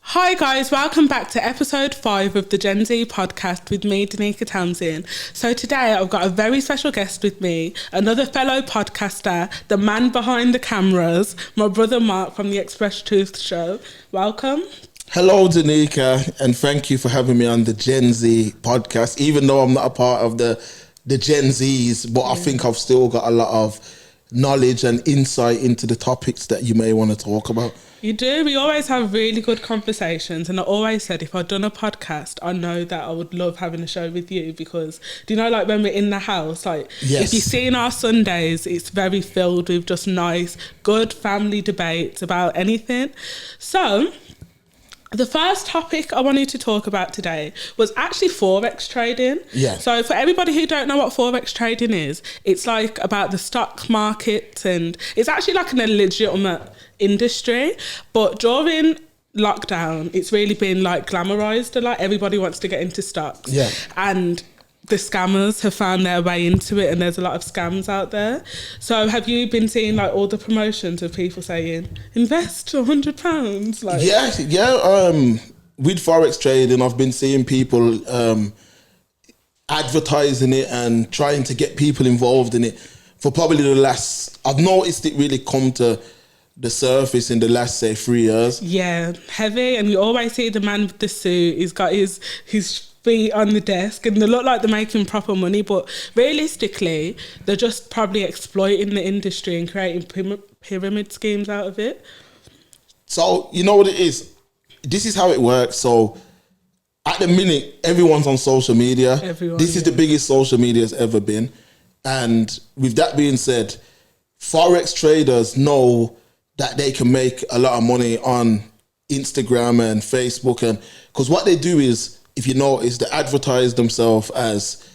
Hi guys, welcome back to episode 5 of the GenZ podcast with me, Danica Townsend. So today I've got a very special guest with me, another fellow podcaster, the man behind the cameras, my brother Mark from the Express Truth Show. Welcome. Hello, Danica, and thank you for having me on the GenZ podcast, even though I'm not a part of the Gen Zs, but I think I've still got a lot of knowledge and insight into the topics that you may want to talk about. You do. We always have really good conversations, and I always said if I'd done a podcast, I know that I would love having a show with you because, do you know, like when we're in the house, like if you've seen our Sundays, it's very filled with just nice, good family debates about anything. So the first topic I wanted to talk about today was actually Forex trading. Yeah. So for everybody who don't know what Forex trading is, it's like about the stock market, and it's actually like an illegitimate industry. But during lockdown, it's really been like glamorized a lot. Everybody wants to get into stocks. Yeah. And the scammers have found their way into it, and there's a lot of scams out there. So have you been seeing like all the promotions of people saying invest £100? Like, with Forex trading, I've been seeing people advertising it and trying to get people involved in it for probably I've noticed it really come to the surface in the last, say, 3 years. Yeah, heavy. And you always see the man with the suit, he's got his feet on the desk, and they look like they're making proper money, but realistically they're just probably exploiting the industry and creating pyramid schemes out of it. So you know what it is, this is how it works. So at the minute, everyone's on social media. This is the biggest social media has ever been, and with that being said, Forex traders know that they can make a lot of money on Instagram and Facebook, and because what they do is, if you notice, they advertise themselves as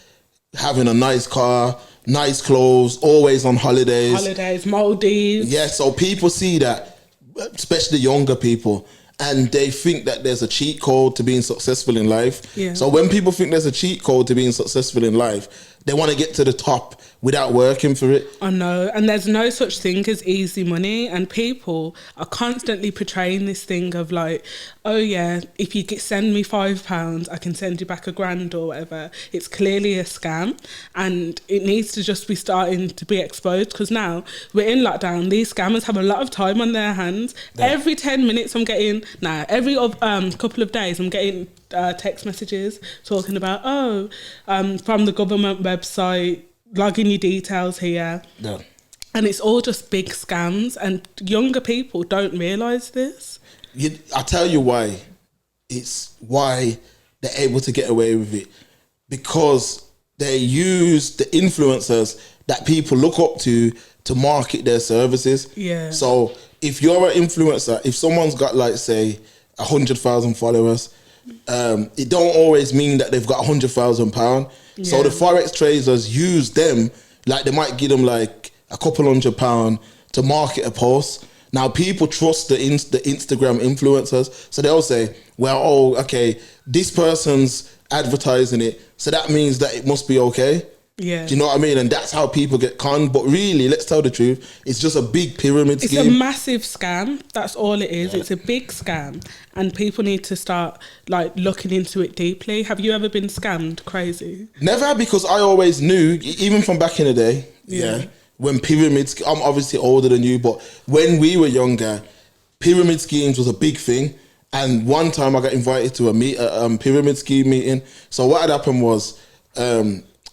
having a nice car, nice clothes, always on holidays, Maldives. Yeah, so people see that, especially younger people, and they think that there's a cheat code to being successful in life. Yeah. So when people think there's a cheat code to being successful in life, they want to get to the top without working for it. I know, and there's no such thing as easy money, and people are constantly portraying this thing of like, oh yeah, if you send me £5, I can send you back £1,000 or whatever. It's clearly a scam, and it needs to just be starting to be exposed, because now we're in lockdown. These scammers have a lot of time on their hands. Yeah. Every 10 minutes every couple of days I'm getting text messages talking about, from the government website, log in your details here. Yeah. And it's all just big scams, and younger people don't realise this. I tell you why. It's why they're able to get away with it, because they use the influencers that people look up to market their services. Yeah. So if you're an influencer, if someone's got like, say, 100,000 followers, it don't always mean that they've got £100,000. Yeah. So the Forex traders use them, like they might give them like a couple £100 to market a post. Now people trust the Instagram influencers, so they'll say, well, this person's advertising it, so that means that it must be okay. Yeah. Do you know what I mean? And that's how people get conned. But really, let's tell the truth, it's just a big pyramid scheme. It's a massive scam. That's all it is. Yeah. It's a big scam, and people need to start like looking into it deeply. Have you ever been scammed crazy? Never, because I always knew, even from back in the day, when pyramids, I'm obviously older than you, but when we were younger, pyramid schemes was a big thing. And one time I got invited to a pyramid scheme meeting. So what had happened was,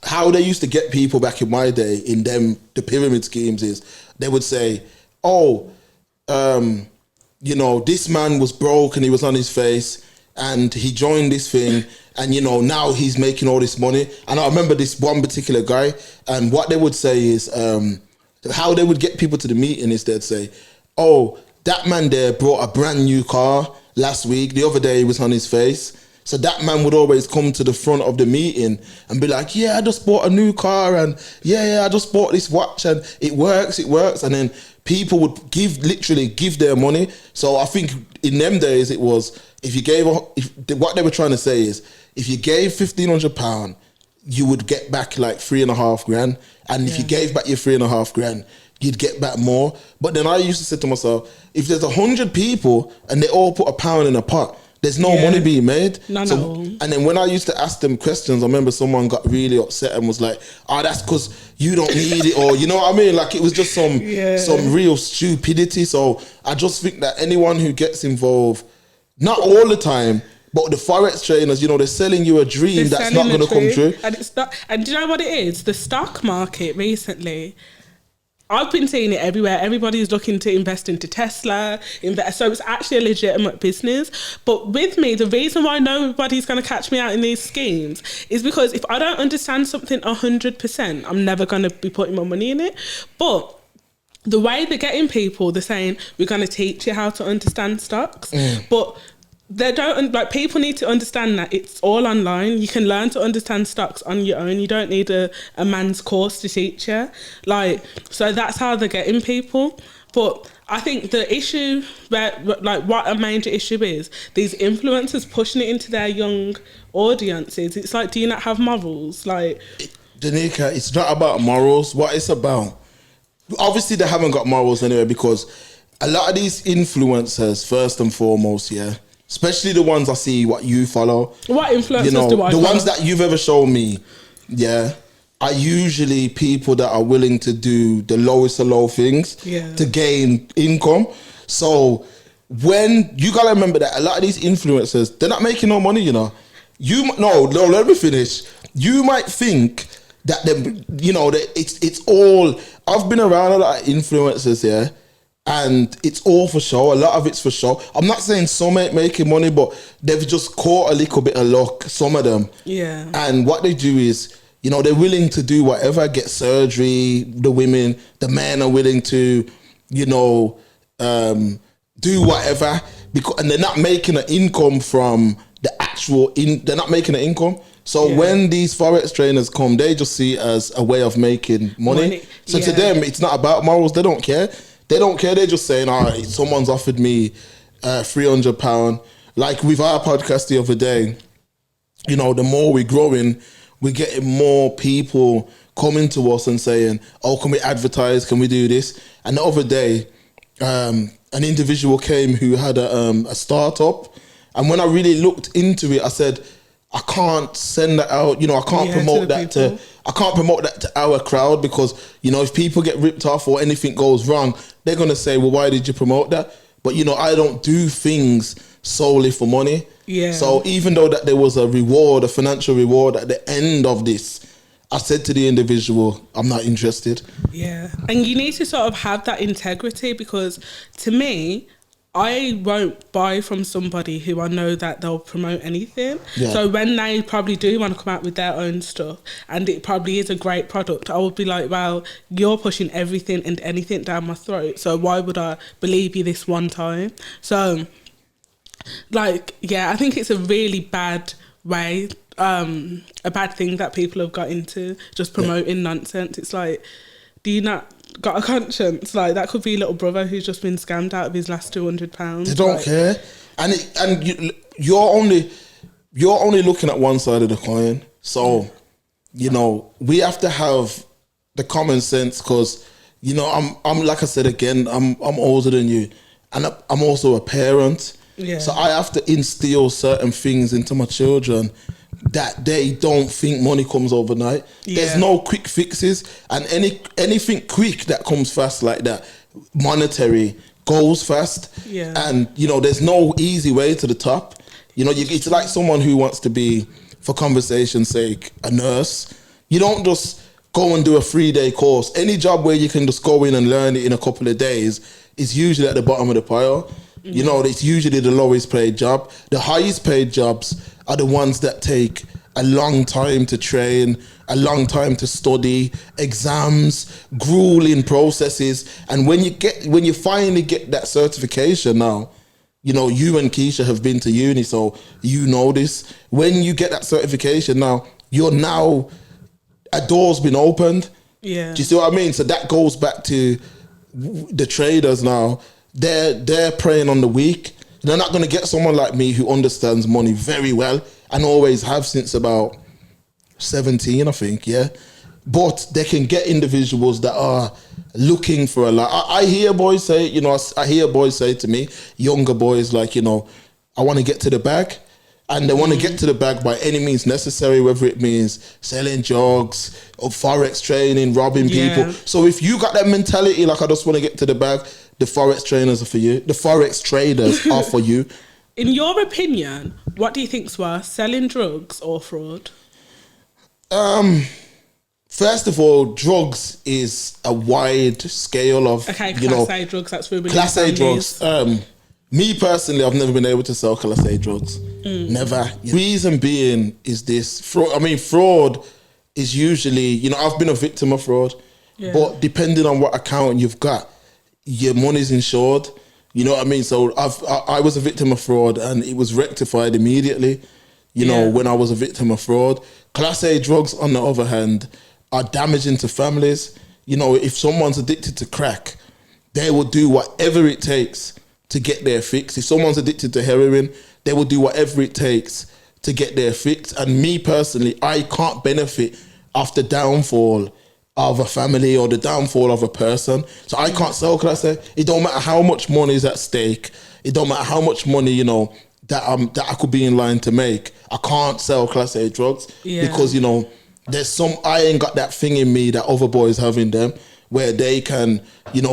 how they used to get people back in my day in the pyramid schemes is they would say, this man was broke and he was on his face and he joined this thing and, now he's making all this money. And I remember this one particular guy, and what they would say is, how they would get people to the meeting is they'd say, that man there brought a brand new car last week. The other day he was on his face. So that man would always come to the front of the meeting and be like, I just bought a new car, and I just bought this watch, and it works. And then people would literally give their money. So I think in them days it was, what they were trying to say is, if you gave £1,500, you would get back like $3,500. And if you gave back your $3,500, you'd get back more. But then I used to say to myself, if there's 100 people and they all put £1 in a pot, There's no money being made. None at all. And then when I used to ask them questions, I remember someone got really upset and was like, "Oh, that's because you don't need it," or you know what I mean? Like it was just some real stupidity. So I just think that anyone who gets involved, not all the time, but the Forex trainers, you know, they're selling you a dream that's not going to come true. And it's not. And do you know what it is? The stock market recently, I've been seeing it everywhere. Everybody's looking to invest into Tesla, so it's actually a legitimate business. But with me, the reason why nobody's going to catch me out in these schemes is because if I don't understand something 100%, I'm never going to be putting my money in it. But the way they're getting people, they're saying, we're going to teach you how to understand stocks. But they don't, like, people need to understand that it's all online. You can learn to understand stocks on your own. You don't need a man's course to teach you. Like, so that's how they're getting people. But I think the issue, what a major issue is, these influencers pushing it into their young audiences. It's like, do you not have morals? Like, Danica, it's not about morals. What it's about, obviously they haven't got morals anyway, because a lot of these influencers, first and foremost, especially the ones I see what you follow. What influencers do I follow? The ones that you've ever shown me, are usually people that are willing to do the lowest of low things to gain income. So when you gotta remember that a lot of these influencers, they're not making no money, you know. Let me finish. You might think that it's all. I've been around a lot of influencers, and it's all for show. A lot of it's for show. I'm not saying some ain't making money, but they've just caught a little bit of luck, some of them. Yeah. And what they do is, you know, they're willing to do whatever, get surgery, the women, the men are willing to, you know, do whatever, and they're not making an income from the actual, they're not making an income. So when these Forex trainers come, they just see it as a way of making money. So to them, it's not about morals. They don't care. They're just saying, all right, someone's offered me £300. Like with our podcast the other day, you know, the more we're growing, we're getting more people coming to us and saying, oh, can we advertise? Can we do this? And the other day, an individual came who had a startup. And when I really looked into it, I said, I can't send that out. You know, I can't promote that to our crowd, because, you know, if people get ripped off or anything goes wrong, they're going to say, well, why did you promote that? But, you know, I don't do things solely for money. Yeah. So even though that there was a reward, a financial reward at the end of this, I said to the individual, I'm not interested. Yeah. And you need to sort of have that integrity, because to me, I won't buy from somebody who I know that they'll promote anything. Yeah. So when they probably do want to come out with their own stuff, and it probably is a great product, I would be like, well, you're pushing everything and anything down my throat, so why would I believe you this one time? So, like, yeah, I think it's a really bad way, a bad thing that people have got into, just promoting nonsense. It's like, do you not got a conscience? Like, that could be a little brother who's just been scammed out of his last £200. They don't care, and you're only looking at one side of the coin. So, you know, we have to have the common sense, because, you know, I'm like I said again, I'm older than you, and I'm also a parent. Yeah. So I have to instill certain things into my children that they don't think money comes overnight. Yeah. There's no quick fixes, and anything quick that comes fast like that, monetary, goes fast. Yeah. And, you know, there's no easy way to the top. You know, it's like someone who wants to be, for conversation's sake, a nurse. You don't just go and do a 3-day course. Any job where you can just go in and learn it in a couple of days is usually at the bottom of the pile. You know, it's usually the lowest paid job. The highest paid jobs are the ones that take a long time to train, a long time to study, exams, grueling processes. And when you finally get that certification now, you know, you and Keisha have been to uni, so you know this. When you get that certification now, a door's been opened. Yeah. Do you see what I mean? So that goes back to the traders now. They're preying on the weak. They're not going to get someone like me who understands money very well, and always have since about 17, I think, yeah. But they can get individuals that are looking for a lot. I hear boys say, you know, I hear boys say to me, younger boys, like, you know, I want to get to the bag. And they want to get to the bag by any means necessary, whether it means selling drugs or Forex trading, robbing people. So if you got that mentality, like I just want to get to the bag, the Forex trainers are for you. The Forex traders are for you. In your opinion, what do you think's worse, selling drugs or fraud? First of all, drugs is a wide scale of, Class A drugs, that's really Class A drugs. Me personally, I've never been able to sell Class A drugs. Never. Reason being is this. Fraud is usually, I've been a victim of fraud. Yeah. But depending on what account you've got, your money's insured. You know what I mean? So I was a victim of fraud and it was rectified immediately, when I was a victim of fraud. Class A drugs, on the other hand, are damaging to families. If someone's addicted to crack, they will do whatever it takes to get their fix. If someone's addicted to heroin, they will do whatever it takes to get their fix. And me personally, I can't benefit off the downfall of a family or the downfall of a person. So I can't sell Class A. It don't matter how much money is at stake. It don't matter how much money, that I could be in line to make. I can't sell Class A drugs because, there's I ain't got that thing in me that other boys have in them where they can,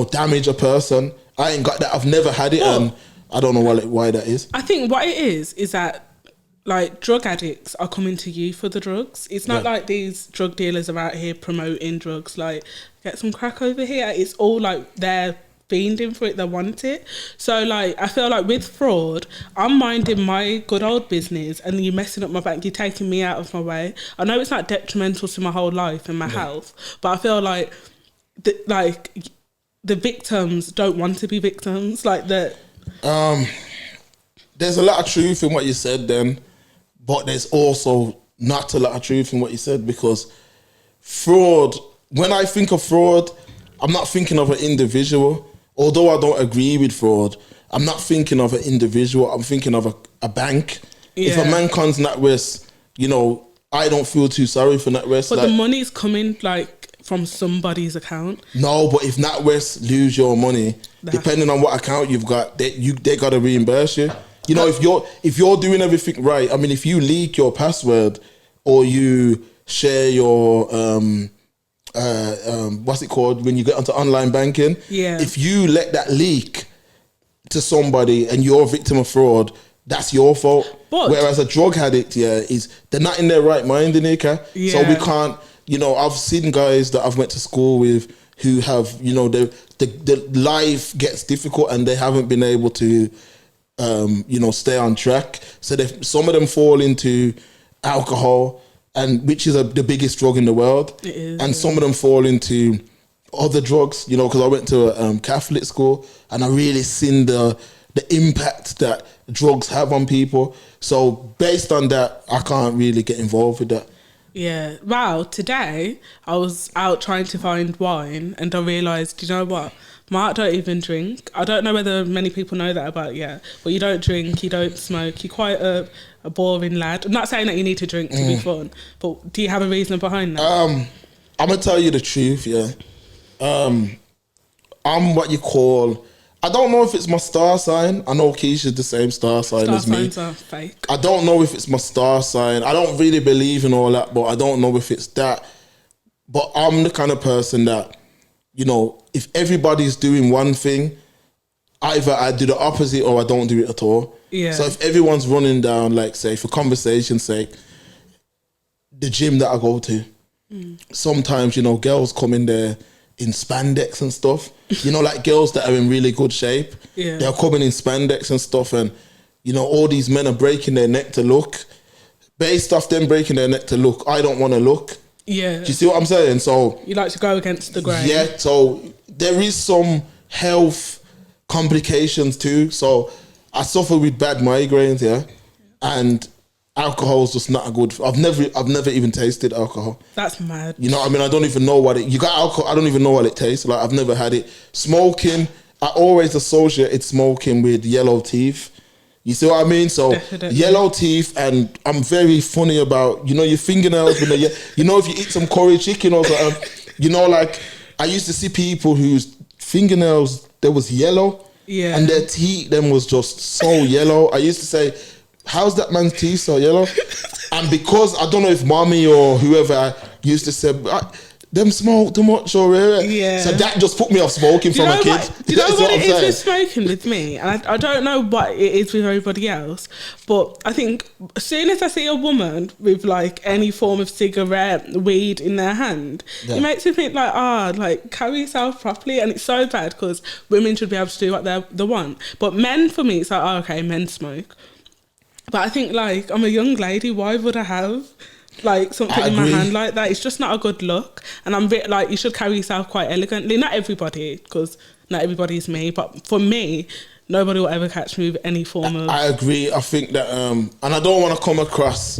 damage a person. I ain't got that. I've never had it, and I don't know why that is. I think what it is that like drug addicts are coming to you for the drugs. It's not like these drug dealers are out here promoting drugs. Like, get some crack over here. It's all like they're fiending for it. They want it. So like, I feel like with fraud, I'm minding my good old business, and you're messing up my bank. You're taking me out of my way. I know it's not detrimental to my whole life and my health, but I feel like the victims don't want to be victims. There's a lot of truth in what you said then, but there's also not a lot of truth in what you said, because fraud, when I think of fraud, I'm not thinking of an individual. Although I don't agree with fraud, I'm not thinking of an individual. I'm thinking of a bank. If a man comes NatWest, I don't feel too sorry for NatWest. But the money's coming from somebody's account. No, but if NatWest lose your money, depending on what account you've got, they got to reimburse you. If you're doing everything right, if you leak your password or you share your what's it called when you get onto online banking? Yeah. If you let that leak to somebody and you're a victim of fraud, that's your fault. But whereas a drug addict, they're not in their right mind, Anika. Yeah. So we can't. I've seen guys that I've went to school with who have, the life gets difficult and they haven't been able to, stay on track. So some of them fall into alcohol, and which is the biggest drug in the world. It is, and some of them fall into other drugs, because I went to a Catholic school and I really seen the impact that drugs have on people. So based on that, I can't really get involved with that. Yeah. Wow. Today I was out trying to find wine and I realised, you know what? Mark don't even drink. I don't know whether many people know that about you, but you don't drink, you don't smoke. You're quite a boring lad. I'm not saying that you need to drink to be fun, but do you have a reason behind that? I'm going to tell you the truth, I'm what you call... I don't know if it's my star sign. I know Keisha's the same star sign as me. Star signs are fake. I don't know if it's my star sign. I don't really believe in all that, but I don't know if it's that. But I'm the kind of person that, if everybody's doing one thing, either I do the opposite or I don't do it at all. Yeah. So if everyone's running down, say, for conversation's sake, the gym that I go to, sometimes, girls come in there in spandex and stuff, girls that are in really good shape. Yeah. They're coming in spandex and stuff, and all these men are breaking their neck to look. Based off them breaking their neck to look, I don't want to look. Yeah. Do you see what I'm saying? So you like to go against the grain. Yeah. So there is some health complications too. So I suffer with bad migraines, and alcohol is just not a good. I've never even tasted alcohol. That's mad. I don't even know what it. You got alcohol. I don't even know what it tastes like. I've never had it. Smoking. I always associated smoking with yellow teeth. You see what I mean? So definitely. Yellow teeth, and I'm very funny about your fingernails when they. If you eat some curry chicken or something, I used to see people whose fingernails there was yellow. Yeah. And their teeth them was just so yellow. I used to say, how's that man's teeth so yellow? And because I don't know if mommy or whoever used to say, them smoke too much or Yeah. so that just put me off smoking from a kid. Do you know That's what I'm it is saying. with smoking with me? And I don't know what it is with everybody else, but I think as soon as I see a woman with like any form of cigarette, weed in their hand, it makes me think like, like carry yourself properly. And it's so bad because women should be able to do what they want. But men, for me, it's like, okay, men smoke. But I think like, I'm a young lady, why would I have like something in my hand like that? It's just not a good look. And I'm like, you should carry yourself quite elegantly. Not everybody, because not everybody's me, but for me, nobody will ever catch me with any form of... I agree. I think that and I don't want to come across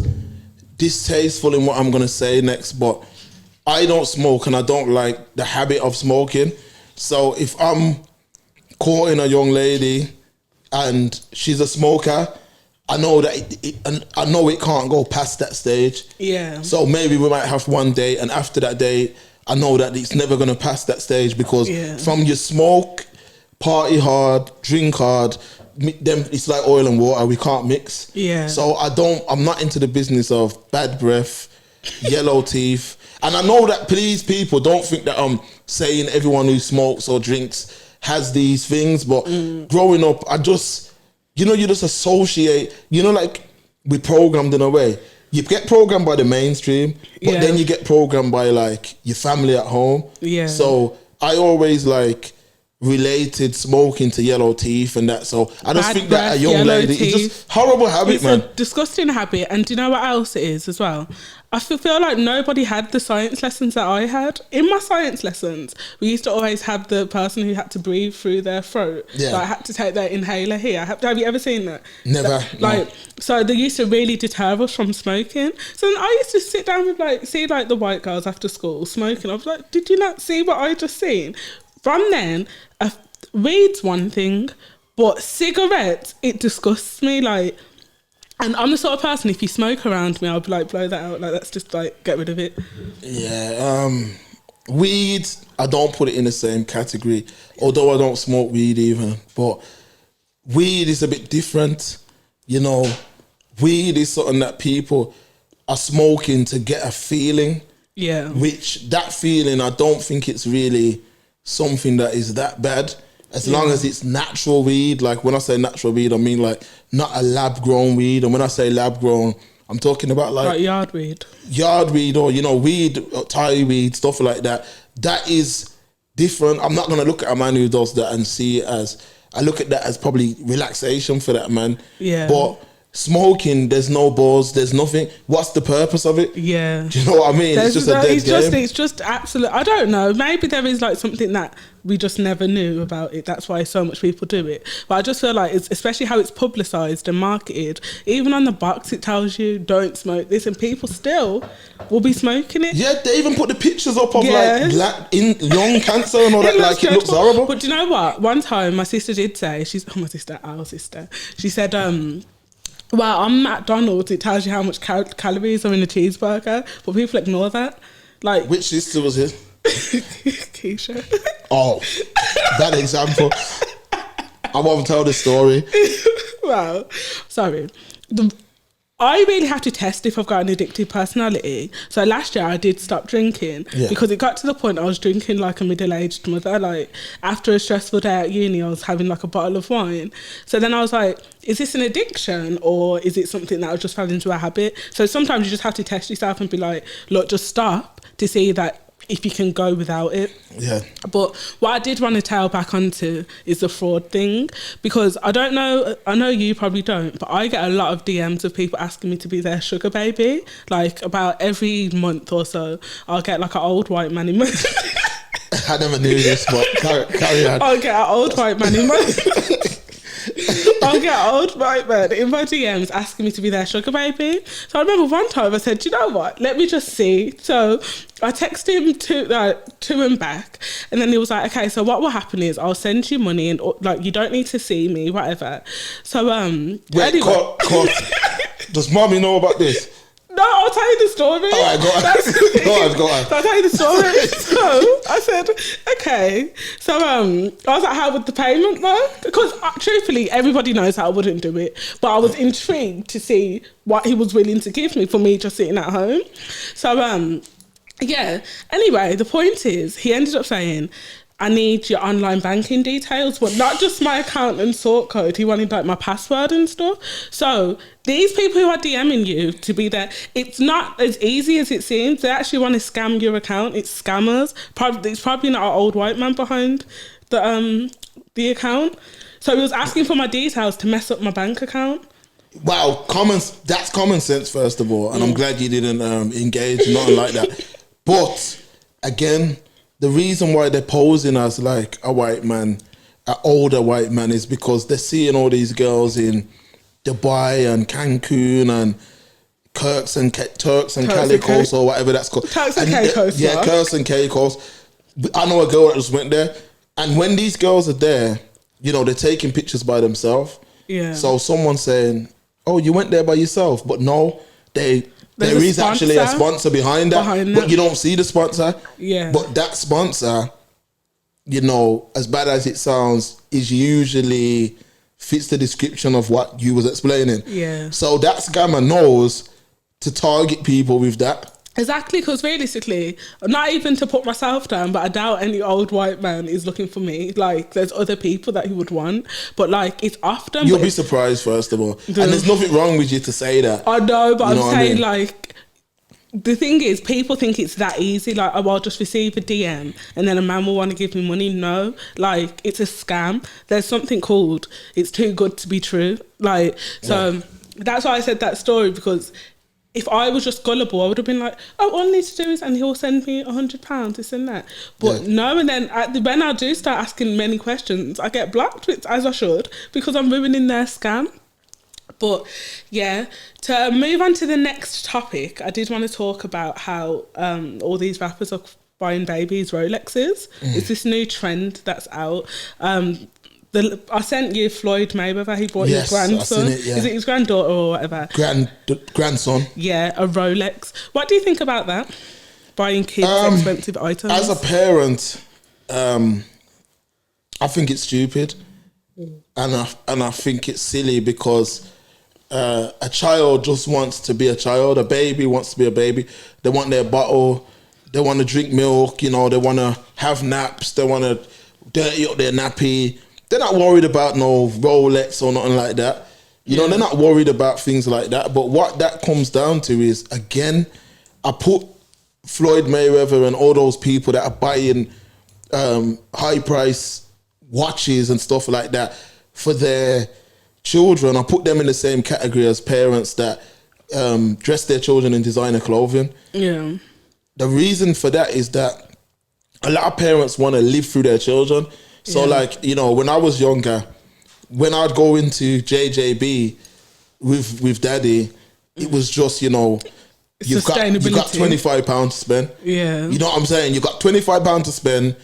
distasteful in what I'm going to say next, but I don't smoke and I don't like the habit of smoking. So if I'm courting a young lady and she's a smoker, I know that I know it can't go past that stage. Yeah. So maybe we might have one day, and after that day, I know that it's never gonna pass that stage because from your smoke, party hard, drink hard, them it's like oil and water. We can't mix. Yeah. So I'm not into the business of bad breath, yellow teeth, and I know that. Please, people, don't think that I'm saying everyone who smokes or drinks has these things. But growing up, I just. You just associate, like we programmed in a way. You get programmed by the mainstream, but then you get programmed by like your family at home. Yeah. So I always like related smoking to yellow teeth and that. So I just think that a young lady, it's just horrible habit, man. It's a disgusting habit. And do you know what else it is as well? I feel like nobody had the science lessons that I had. In my science lessons, we used to always have the person who had to breathe through their throat. Yeah. Like, I had to take their inhaler here. Have you ever seen that? Never. No. So they used to really deter us from smoking. So then I used to sit down with see the white girls after school smoking. I was like, did you not see what I just seen? From then, weed's one thing, but cigarettes, it disgusts me. And I'm the sort of person, if you smoke around me, I'll be like, blow that out. Like, let's just get rid of it. Yeah. Weed, I don't put it in the same category, although I don't smoke weed either. But weed is a bit different. Weed is something that people are smoking to get a feeling. Yeah. Which, that feeling, I don't think it's really something that is that bad. As long as it's natural weed. Like when I say natural weed, I mean like not a lab grown weed. And when I say lab grown, I'm talking about like yard weed. Yard weed or, weed, Thai weed, stuff like that. That is different. I'm not going to look at a man who does that and see it as, I look at that as probably relaxation for that man. Yeah. But smoking, there's no buzz, there's nothing. What's the purpose of it? Yeah. Do you know what I mean? It's just a dead game. It's just absolute. I don't know. Maybe there is like something that we just never knew about it. That's why so much people do it. But I just feel like it's, especially how it's publicised and marketed, even on the box it tells you don't smoke this, and people still will be smoking it. Yeah, they even put the pictures up of lung cancer and all that. Like dreadful. It looks horrible. But do you know what? One time my sister did say, our sister, she said, well, on McDonald's, it tells you how much calories are in a cheeseburger, but people ignore that. Like, which sister was it? Keisha. Oh, that example. I won't tell the story. Well, sorry. I really have to test if I've got an addictive personality. So last year I did stop drinking because it got to the point I was drinking like a middle-aged mother. Like after a stressful day at uni, I was having like a bottle of wine. So then I was like, is this an addiction or is it something that I just fell into a habit? So sometimes you just have to test yourself and be like, look, just stop to see that if you can go without it. Yeah. But what I did want to tail back onto is the fraud thing, because I don't know, I know you probably don't, but I get a lot of DMs of people asking me to be their sugar baby. Like about every month or so, I'll get like an old white man in my... I never knew this, but carry on. I'll get an old white man in my... I'll get an old white man in my DMs asking me to be their sugar baby. So I remember one time I said, do you know what? Let me just see. So I texted him to and back, and then he was like, okay, so what will happen is I'll send you money and like you don't need to see me, whatever. So wait, anyway. Cut. Does mommy know about this? No, I'll tell you the story. All right, go on. Go on. So I'll tell you the story. So I said, okay. So I was like, how would the payment work? Because truthfully, everybody knows how I wouldn't do it. But I was intrigued to see what he was willing to give me for me just sitting at home. So yeah. Anyway, the point is, he ended up saying, I need your online banking details, but not just my account and sort code. He wanted like my password and stuff. So these people who are DMing you to be there, it's not as easy as it seems. They actually want to scam your account. It's scammers. It's probably not an old white man behind the account. So he was asking for my details to mess up my bank account. Wow, that's common sense, first of all. And I'm glad you didn't engage, nothing like that. But again, the reason why they're posing as like a white man, an older white man, is because they're seeing all these girls in Dubai and Cancun and Turks and Caicos or whatever that's called. Turks and Caicos. Yeah, Turks and Caicos. I know a girl that just went there. And when these girls are there, you know, they're taking pictures by themselves. Yeah. So someone's saying, oh, you went there by yourself. But no, there is actually a sponsor behind that, but you don't see the sponsor. Yeah. But that sponsor, you know, as bad as it sounds, is usually fits the description of what you was explaining. Yeah. So that scammer knows to target people with that. Exactly, because realistically, not even to put myself down, but I doubt any old white man is looking for me. Like, there's other people that he would want, but like, it's often... You'll be surprised, first of all. And there's nothing wrong with you to say that. I know, but I'm saying, like, the thing is, people think it's that easy. Like, oh, I'll just receive a DM and then a man will want to give me money. No, like, it's a scam. There's something called, it's too good to be true. Like, so that's why I said that story, because... if I was just gullible, I would have been like, oh, all I need to do is, and he'll send me £100, this and that. But no, and then when I do start asking many questions, I get blocked, which, as I should, because I'm ruining their scam. But yeah, to move on to the next topic, I did want to talk about how all these rappers are buying babies Rolexes. It's this new trend that's out. I sent you Floyd Mayweather. He bought his grandson. It, yeah. Is it his granddaughter or whatever? Grandson. Yeah, a Rolex. What do you think about that? Buying kids expensive items? As a parent, I think it's stupid. And I think it's silly because a child just wants to be a child. A baby wants to be a baby. They want their bottle. They want to drink milk. You know, they want to have naps. They want to dirty up their nappy. They're not worried about no Rolex or nothing like that. You know, they're not worried about things like that. But what that comes down to is, again, I put Floyd Mayweather and all those people that are buying high price watches and stuff like that for their children. I put them in the same category as parents that dress their children in designer clothing. Yeah. The reason for that is that a lot of parents want to live through their children. So like, you know, when I was younger, when I'd go into JJB with daddy, it was just, you know, you got £25 to spend. Yeah. You know what I'm saying? You got £25 to spend.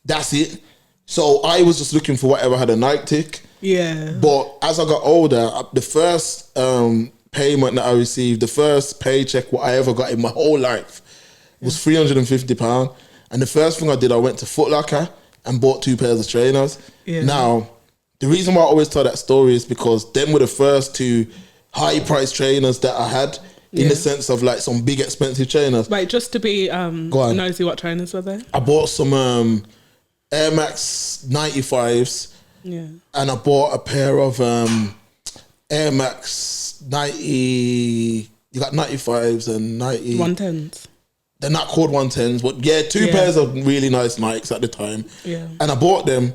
That's it. So I was just looking for whatever had a night tick. Yeah. But as I got older, the first payment that I received, the first paycheck what I ever got in my whole life was £350. And the first thing I did, I went to Foot Locker and bought 2 pairs of trainers. Yeah. Now, the reason why I always tell that story is because them were the first 2 high price trainers that I had in the sense of like some big expensive trainers. Wait, just to be nosy, what trainers were there? I bought some Air Max 95s. Yeah. And I bought a pair of Air Max 90, you got 95s and 90. 110s. They're not called 110s, but yeah, 2 pairs of really nice Nikes at the time. Yeah. And I bought them.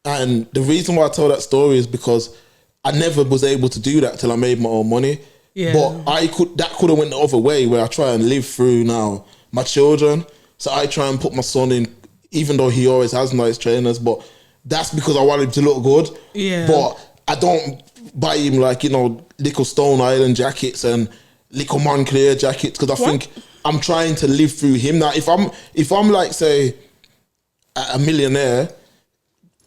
And the reason why I tell that story is because I never was able to do that till I made my own money. Yeah. But that could have went the other way where I try and live through now my children. So I try and put my son in, even though he always has nice trainers, but that's because I want him to look good. Yeah. But I don't buy him like, you know, little Stone Island jackets and little Moncler jackets because I think I'm trying to live through him. Now, if I'm like, say, a millionaire,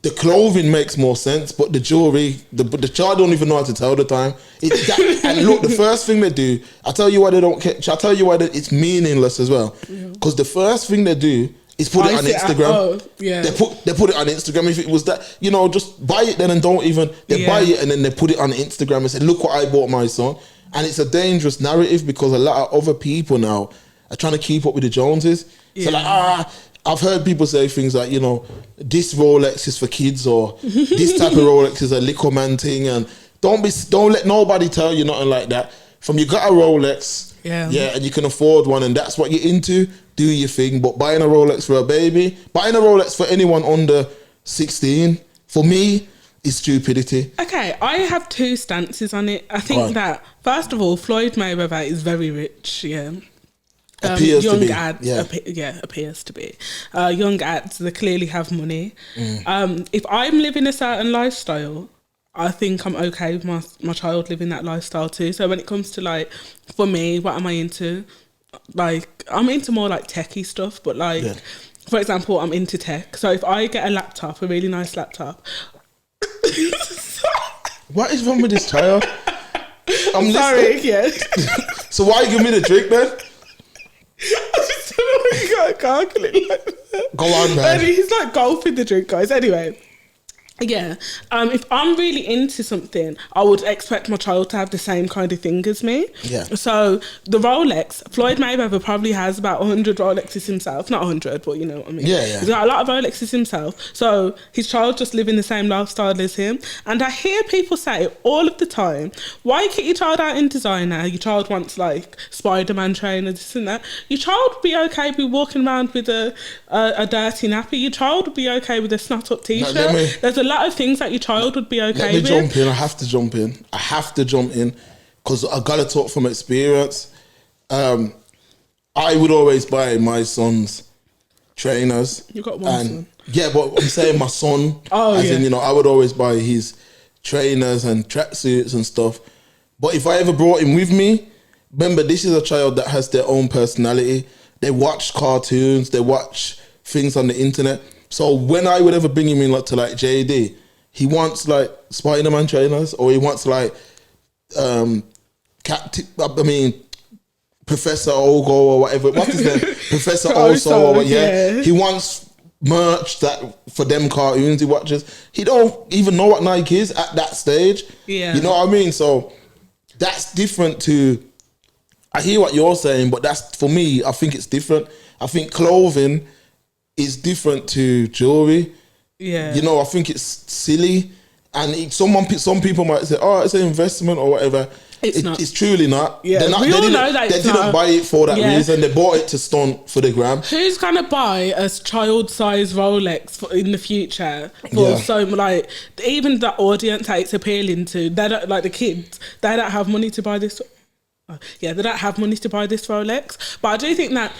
the clothing makes more sense, but the jewelry, the child don't even know how to tell the time. And look, the first thing they do, I tell you why they don't catch. I tell you why it's meaningless as well. Because the first thing they do is put it on Instagram. They put it on Instagram. If it was that, you know, just buy it then and don't even. They buy it and then they put it on Instagram and say, look what I bought my son. And it's a dangerous narrative because a lot of other people now are trying to keep up with the Joneses. So like, I've heard people say things like, you know, this Rolex is for kids, or this type of Rolex is a little man thing, and don't let nobody tell you nothing like that. From you got a Rolex, and you can afford one, and that's what you're into, do your thing. But buying a Rolex for a baby, buying a Rolex for anyone under 16, for me, is stupidity. Okay, I have two stances on it. I think that, first of all, Floyd Mayweather is very rich, Appears young to be. ads, appears to be. Young ads, they clearly have money. If I'm living a certain lifestyle, I think I'm okay with my child living that lifestyle too. So when it comes to, like, for me, what am I into? Like, I'm into more like techie stuff, but like, for example, I'm into tech. So if I get a laptop, a really nice laptop. What is wrong with this child? I'm sorry, So why you give me the drink then? I just don't know why you got a gargling like that. Go on, man. And he's like golfing the drink, guys. Anyway. If I'm really into something, I would expect my child to have the same kind of thing as me. So the Rolex, Floyd Mayweather probably has about 100 Rolexes himself. Not 100, but you know what I mean. He's got a lot of Rolexes himself. So his child just living the same lifestyle as him. And I hear people say all of the time, why kick your child out in designer? Your child wants like Spider-Man trainers, this and that. Your child would be okay be walking around with a dirty nappy. Your child would be okay with a snot up t-shirt. There's a lot of things that your child would be okay with. Jump in. I have to jump in because I gotta talk from experience. I would always buy my son's trainers. You got one son. Yeah, but I'm saying my son. In, you know, I would always buy his trainers and tracksuits and stuff. But if I ever brought him with me, remember, this is a child that has their own personality. They watch cartoons. They watch things on the internet. So when I would ever bring him in to like JD, he wants like Spider-Man trainers, or he wants like Professor Ogo or whatever. What's his name? Professor Oso or He wants merch that for them cartoons he watches. He don't even know what Nike is at that stage. You know what I mean? So that's different to. I hear what you're saying, but that's, for me, I think it's different. I think clothing is different to jewelry. You know, I think it's silly, and some people might say, "Oh, it's an investment or whatever." It's not. It's truly not. We all know that they didn't buy it for that reason. They bought it to stunt for the gram. Who's gonna buy a child-size Rolex in the future? So like, even the audience that it's appealing to, they don't, like the kids, they don't have money to buy this. They don't have money to buy this Rolex. But I do think that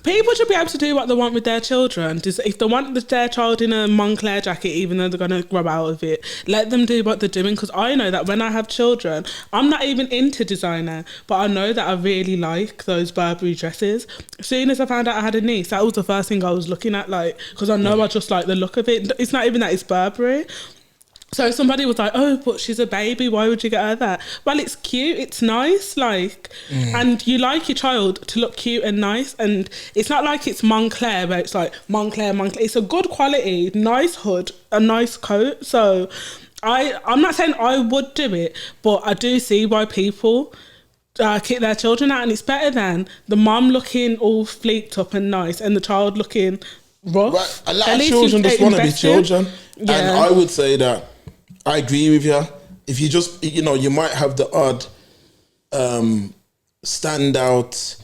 people should be able to do what they want with their children. Just, if they want their child in a Moncler jacket, even though they're going to grow out of it, let them do what they're doing. Because I know that when I have children, I'm not even into designer, but I know that I really like those Burberry dresses. As soon as I found out I had a niece, that was the first thing I was looking at, like, because I know I just like the look of it. It's not even that it's Burberry. So somebody was like, oh, but she's a baby, why would you get her that? Well, it's cute, it's nice, like, and you like your child to look cute and nice, and it's not like it's Moncler, where it's like, Moncler. It's a good quality, nice hood, a nice coat. So I'm not saying I would do it, but I do see why people kick their children out, and it's better than the mum looking all fleeked up and nice, and the child looking rough. Right. A lot of children just want to be children. And I would say that I agree with you. If you just, you know, you might have the odd standout.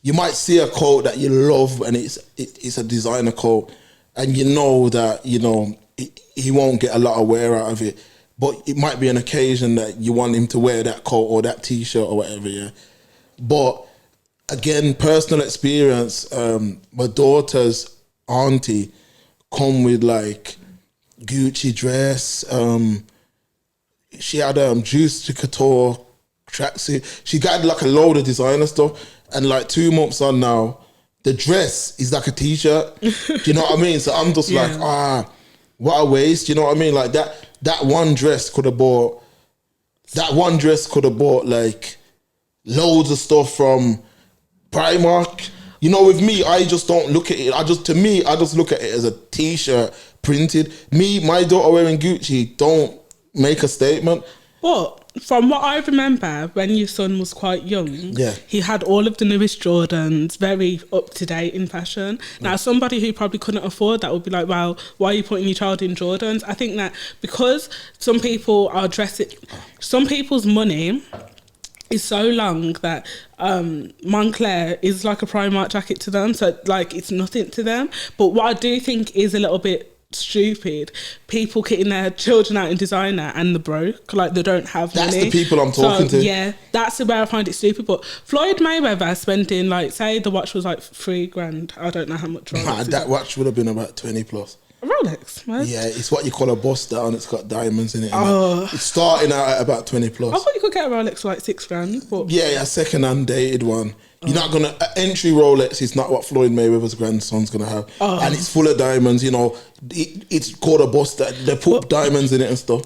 You might see a coat that you love and it's a designer coat, and you know that, you know, he won't get a lot of wear out of it. But it might be an occasion that you want him to wear that coat or that t-shirt or whatever, But again, personal experience, my daughter's auntie come with like Gucci dress. She had Juice to Couture tracksuit. She got like a load of designer stuff, and like 2 months on now, the dress is like a t-shirt. Do you know what I mean? So I'm just like, What a waste, you know what I mean? Like that one dress could have bought. That one dress could have bought like loads of stuff from Primark. You know, with me, I just don't look at it. I just look at it as a t-shirt printed. My daughter wearing Gucci don't make a statement. But from what I remember, when your son was quite young, he had all of the newest Jordans, very up to date in fashion. Now, somebody who probably couldn't afford that would be like, well, why are you putting your child in Jordans? I think that because some people are dressing, some people's money is so long that Moncler is like a Primark jacket to them, so like it's nothing to them. But what I do think is a little bit stupid, people kitting their children out in designer and the broke, like they don't have money. That's the people I'm talking to. Yeah, that's where I find it stupid. But Floyd Mayweather spending, like, say the watch was like $3,000. I don't know how much. That watch would have been about 20 plus. A Rolex, man. Yeah, it's what you call a bust down. It's got diamonds in it. It's starting out at about 20 plus. I thought you could get a Rolex for like $6,000. But yeah, a second-hand dated one. You're not gonna entry Rolex is not what Floyd Mayweather's grandson's gonna have, and it's full of diamonds. You know, it's called a bust. That they put diamonds in it and stuff.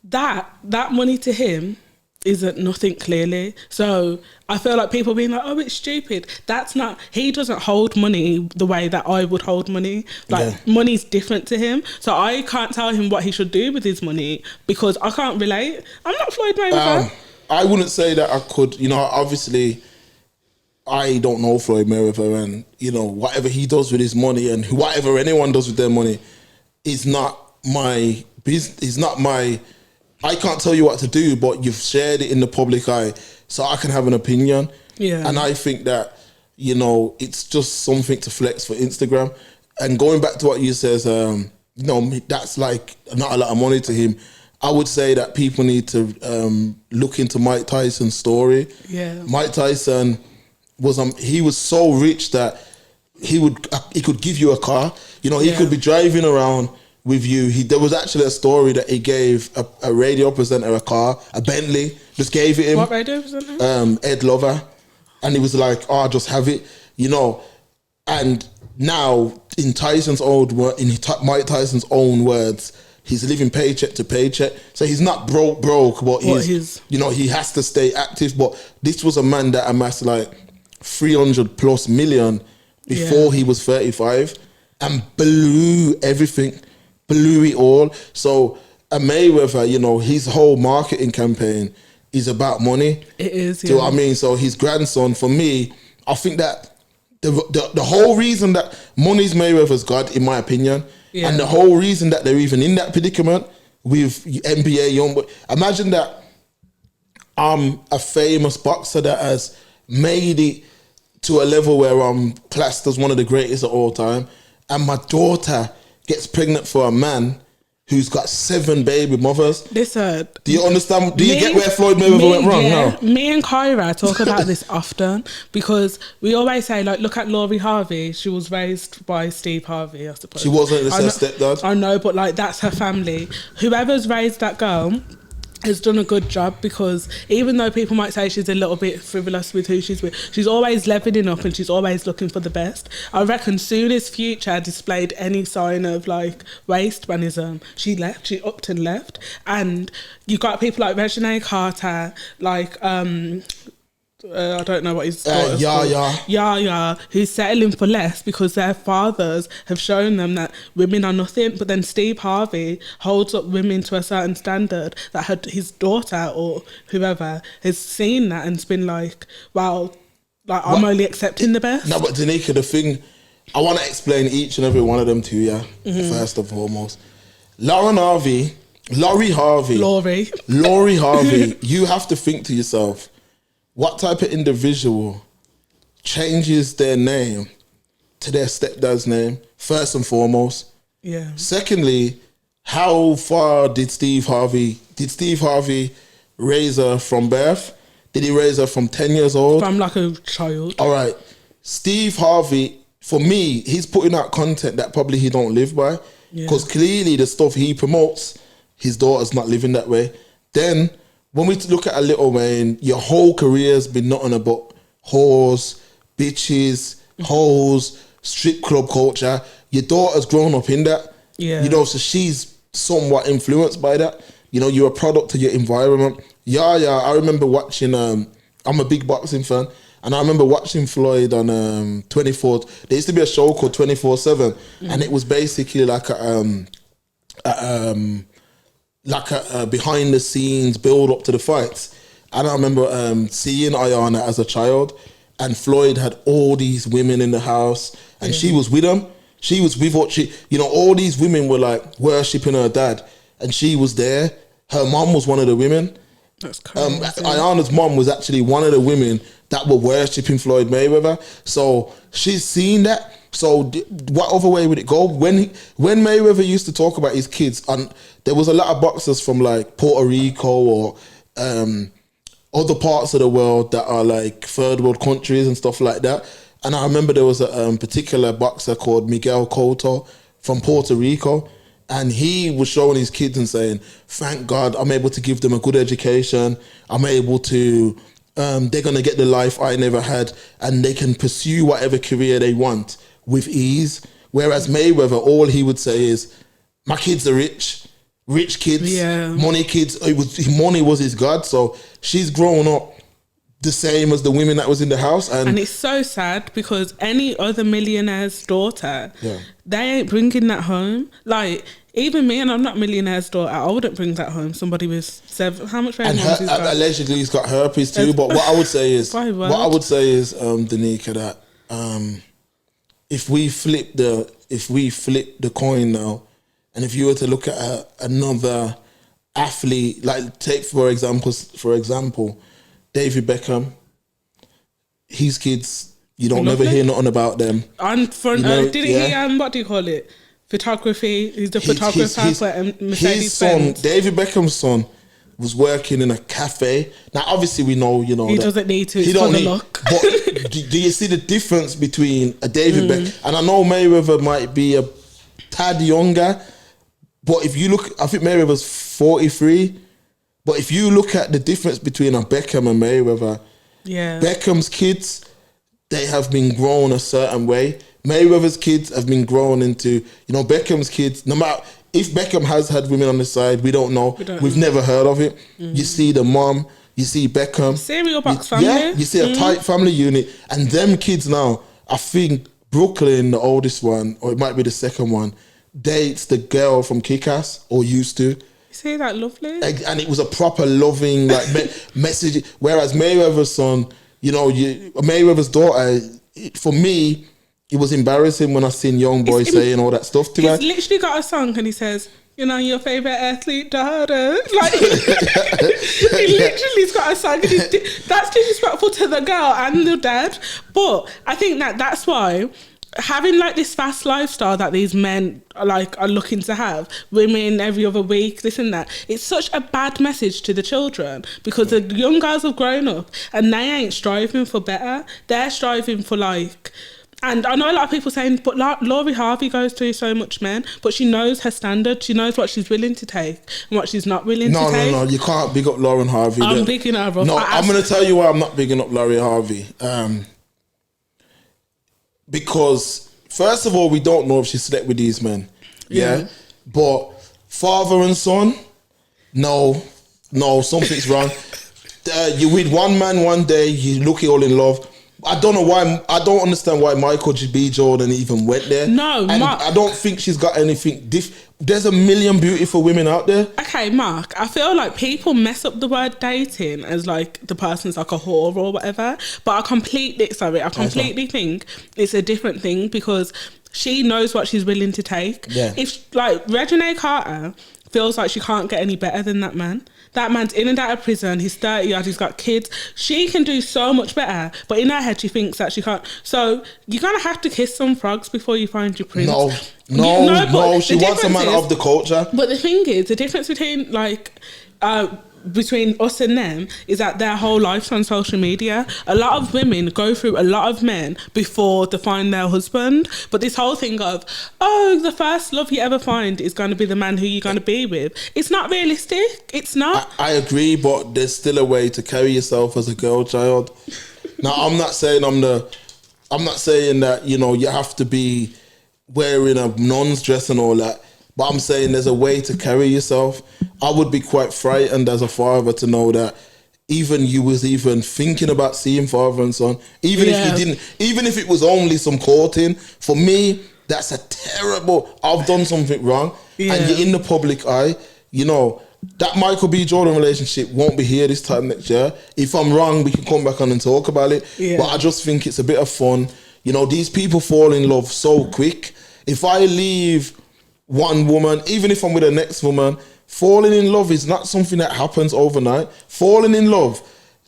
That money to him isn't nothing, clearly. So I feel like people being like, oh, it's stupid. That's not. He doesn't hold money the way that I would hold money. Like money's different to him. So I can't tell him what he should do with his money because I can't relate. I'm not Floyd Mayweather. I wouldn't say that I could. You know, obviously, I don't know Floyd Mayweather, and you know whatever he does with his money and whatever anyone does with their money is not my business. Is not my. I can't tell you what to do, but you've shared it in the public eye, so I can have an opinion. Yeah, and I think that, you know, it's just something to flex for Instagram. And going back to what you says, you know, that's like not a lot of money to him. I would say that people need to look into Mike Tyson's story. Yeah, Mike Tyson he was so rich that he could give you a car. You know, he could be driving around with you. There was actually a story that he gave a radio presenter a car, a Bentley, just gave it him. What radio presenter? Ed Lover. And he was like, oh, just have it, you know. And now in Mike Tyson's own words, he's living paycheck to paycheck. So he's not broke, but he's, you know, he has to stay active. But this was a man that amassed like 300 plus million before he was 35 and blew everything, blew it all. So a Mayweather, you know, his whole marketing campaign is about money. It is, yeah. Do you know what I mean? So his grandson, for me, I think that the whole reason that money's Mayweather's God, in my opinion, and the whole reason that they're even in that predicament with NBA young, but imagine that I'm a famous boxer that has made it to a level where I'm classed as one of the greatest of all time, and my daughter gets pregnant for a man who's got 7 baby mothers. Listen, do you understand? Do you get where Floyd Mayweather went wrong? Yeah, no. Me and Kyra talk about this often because we always say, like, look at Lori Harvey. She was raised by Steve Harvey, I suppose. She wasn't her stepdad. I know, but like that's her family. Whoever's raised that girl has done a good job, because even though people might say she's a little bit frivolous with who she's with, she's always leveling up and she's always looking for the best. I reckon soon as Future displayed any sign of like waistmanism, she upped and left. And you got people like Reginae Carter, like I don't know what his daughter's called. Yaya, who's settling for less because their fathers have shown them that women are nothing. But then Steve Harvey holds up women to a certain standard that his daughter or whoever has seen that and's been like, well, like I'm only accepting the best. No, but Danica, the thing, I want to explain each and every one of them to you, first and foremost. Lori Harvey, you have to think to yourself, what type of individual changes their name to their stepdad's name, first and foremost? Yeah. Secondly, how far did Steve Harvey raise her from birth? Did he raise her from 10 years old? From like a child. All right. Steve Harvey, for me, he's putting out content that probably he don't live by, because clearly the stuff he promotes, his daughter's not living that way. Then, when we look at a Little Wayne, your whole career's been nothing about whores, bitches, hoes, strip club culture. Your daughter's grown up in that. Yeah. You know, so she's somewhat influenced by that. You know, you're a product of your environment. Yaya, I remember watching, I'm a big boxing fan, and I remember watching Floyd on 24. There used to be a show called 24/7, and it was basically like a behind the scenes build up to the fights. And I remember seeing Ayana as a child, and Floyd had all these women in the house, and she was with them. She was with what she, you know, all these women were like worshipping her dad, and she was there. Her mom was one of the women. That's crazy. Ayana's mom was actually one of the women that were worshipping Floyd Mayweather. So she's seen that. So what other way would it go? When Mayweather used to talk about his kids, and there was a lot of boxers from like Puerto Rico or other parts of the world that are like third world countries and stuff like that. And I remember there was a particular boxer called Miguel Cotto from Puerto Rico, and he was showing his kids and saying, thank God I'm able to give them a good education. I'm able to, they're going to get the life I never had, and they can pursue whatever career they want with ease. Whereas Mayweather, all he would say is, my kids are rich kids, money kids. Money was his God. So she's grown up the same as the women that was in the house. And it's so sad because any other millionaire's daughter, they ain't bringing that home. Like, even me, and I'm not a millionaire's daughter, I wouldn't bring that home. Somebody with 7, how much and allegedly he's got herpes too. But what I would say is, Danica, that if we flip the coin now, and if you were to look at another athlete, like take for example, David Beckham, his kids, you don't never hear nothing about them. And didn't he what do you call it? Photography. He's the photographer for Mercedes-Benz. His son, David Beckham's son, was working in a cafe. Now, obviously, we know, you know, he doesn't need to. He don't need. Look. But do you see the difference between a David Beckham, and I know Mayweather might be a tad younger, but if you look, I think Mayweather's 43. But if you look at the difference between a Beckham and Mayweather, Beckham's kids, they have been grown a certain way. Mayweather's kids have been grown into, you know, Beckham's kids, no matter, if Beckham has had women on the side, we don't know. We've never heard of it. You see the mom, you see Beckham. Serial box family. Yeah, you see a tight family unit. And them kids now, I think Brooklyn, the oldest one, or it might be the second one, dates the girl from Kick-Ass, or used to. See that lovely? And it was a proper loving like message. Whereas Mayweather's son, you know, Mayweather's daughter, for me, it was embarrassing when I seen young boys saying all that stuff to her. He's literally got a song and he says, you know, your favourite athlete daughter. Like, he literally's got a song and that's disrespectful to the girl and the dad. But I think that's why having like this fast lifestyle that these men are looking to have, women every other week, this and that, it's such a bad message to the children, because the young girls have grown up and they ain't striving for better. They're striving for like, and I know a lot of people saying, but Laurie Harvey goes through so much men, but she knows her standard. She knows what she's willing to take and what she's not willing to take. No, you can't big up Lauren Harvey. I'm bigging her up. No, I'm going to tell you why I'm not bigging up Laurie Harvey. Because, first of all, we don't know if she slept with these men. Yeah. But father and son, no, something's wrong. You with one man one day, you look all in love. I don't know why. I don't understand why Michael B. Jordan even went there. No, and Mark, I don't think she's got anything. There's a million beautiful women out there. Okay, Mark, I feel like people mess up the word dating as like the person's like a whore or whatever. But I completely think it's a different thing, because she knows what she's willing to take. Yeah. If like Reginae Carter feels like she can't get any better than that man. That man's in and out of prison. He's 30 years. He's got kids. She can do so much better, but in her head she thinks that she can't. So you're gonna have to kiss some frogs before you find your prince. No. She wants a man of the culture. But the thing is, the difference between between us and them is that their whole life's on social media. A lot of women go through a lot of men before they find their husband. But this whole thing of, the first love you ever find is going to be the man who you're going to be with, it's not realistic. It's not. I agree, but there's still a way to carry yourself as a girl child. Now, I'm not saying that, you know, you have to be wearing a nun's dress and all that. But I'm saying there's a way to carry yourself. I would be quite frightened as a father to know that even you was even thinking about seeing father and son, even if you didn't, even if it was only some courting. For me, that's a terrible. I've done something wrong, and you're in the public eye. You know that Michael B. Jordan relationship won't be here this time next year. If I'm wrong, we can come back on and talk about it. But I just think it's a bit of fun. You know, these people fall in love so quick. If I leave one woman, even if I'm with the next woman, falling in love is not something that happens overnight. Falling in love,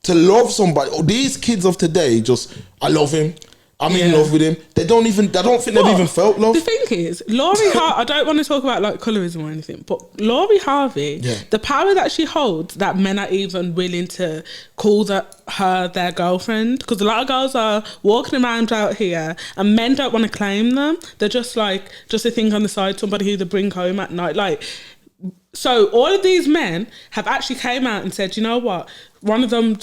to love somebody, these kids of today just, I love him, I'm in love with him. I don't think they've even felt love. The thing is, Laurie I don't want to talk about like colorism or anything, but Laurie Harvey, the power that she holds, that men are even willing to call her their girlfriend, because a lot of girls are walking around out here and men don't want to claim them. They're just a thing on the side, somebody who they bring home at night. Like, so all of these men have actually came out and said, you know what, one of them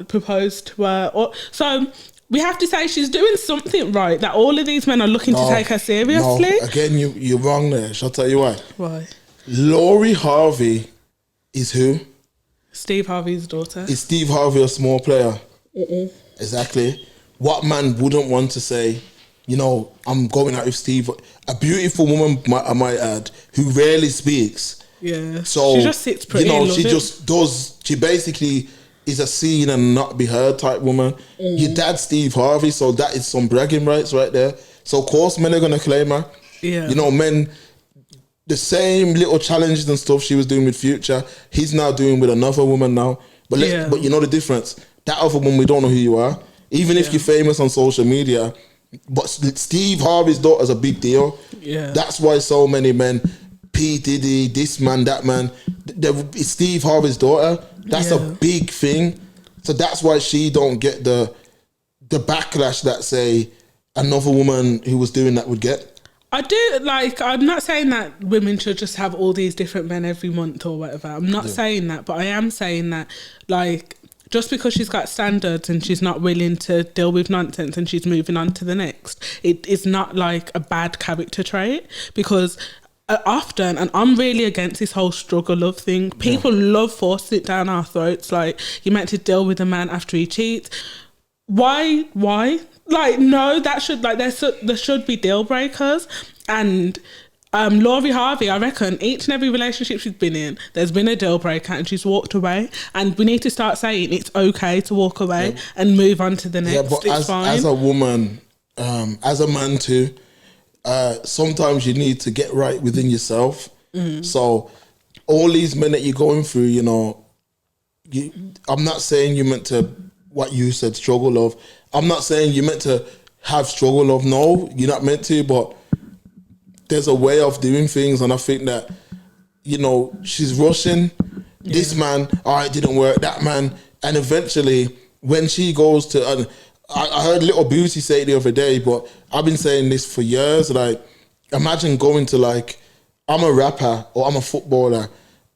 proposed to her. So we have to say she's doing something right, that all of these men are looking to take her seriously. No, again, you're wrong there. Shall I tell you why? Why? Laurie Harvey is who? Steve Harvey's daughter. Is Steve Harvey a small player? Exactly. What man wouldn't want to say, you know, I'm going out with Steve, a beautiful woman, I might add, who rarely speaks. Yeah. So she just sits pretty. You know, she basically is a seen and not be heard type woman. Your dad, Steve Harvey, so that is some bragging rights right there. So of course men are gonna claim her. Yeah. You know, men, the same little challenges and stuff she was doing with Future, he's now doing with another woman now. But but you know the difference. That other woman, we don't know who you are. Even if you're famous on social media, but Steve Harvey's daughter's a big deal. Yeah. That's why so many men, P. Diddy, this man, that man, it's Steve Harvey's daughter. That's a big thing. So that's why she don't get the backlash that, say, another woman who was doing that would get. I do, like, I'm not saying that women should just have all these different men every month or whatever. I'm not saying that, but I am saying that, like, just because she's got standards and she's not willing to deal with nonsense and she's moving on to the next, it is not like a bad character trait. Because often, and I'm really against this whole struggle love thing, people love forcing it down our throats, like, you're meant to deal with a man after he cheats. Why? Like, no, that should, like, there should be deal breakers. And Laurie Harvey, I reckon each and every relationship she's been in, there's been a deal breaker and she's walked away. And we need to start saying it's okay to walk away and move on to the next. Yeah, but it's fine. As a woman, as a man too, sometimes you need to get right within yourself. So all these men that you're going through, you know, I'm not saying you meant to, what you said, struggle love. I'm not saying you meant to have struggle love. No, you're not meant to, but there's a way of doing things. And I think that, you know, she's rushing. This man, it didn't work, that man. And eventually, when she goes to, and I heard Little Booty say it the other day, but I've been saying this for years, like, imagine going to, like, I'm a rapper or I'm a footballer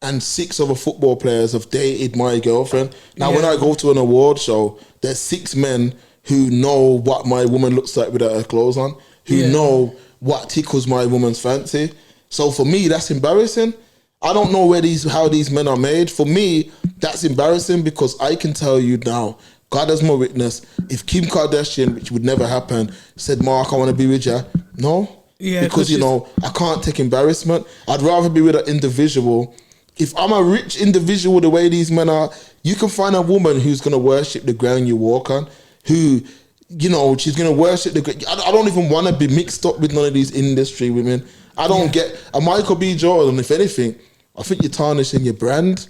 and 6 other football players have dated my girlfriend. Now, when I go to an award show, there's 6 men who know what my woman looks like without her clothes on, who know what tickles my woman's fancy. So for me, that's embarrassing. I don't know how these men are made. For me, that's embarrassing because I can tell you now, God as my witness, if Kim Kardashian, which would never happen, said, Mark, I want to be with you, no. Yeah, because, you know, I can't take embarrassment. I'd rather be with an individual. If I'm a rich individual the way these men are, you can find a woman who's going to worship the ground you walk on, who, you know, she's going to worship the... I don't even want to be mixed up with none of these industry women. I don't get... A Michael B. Jordan, if anything, I think you're tarnishing your brand.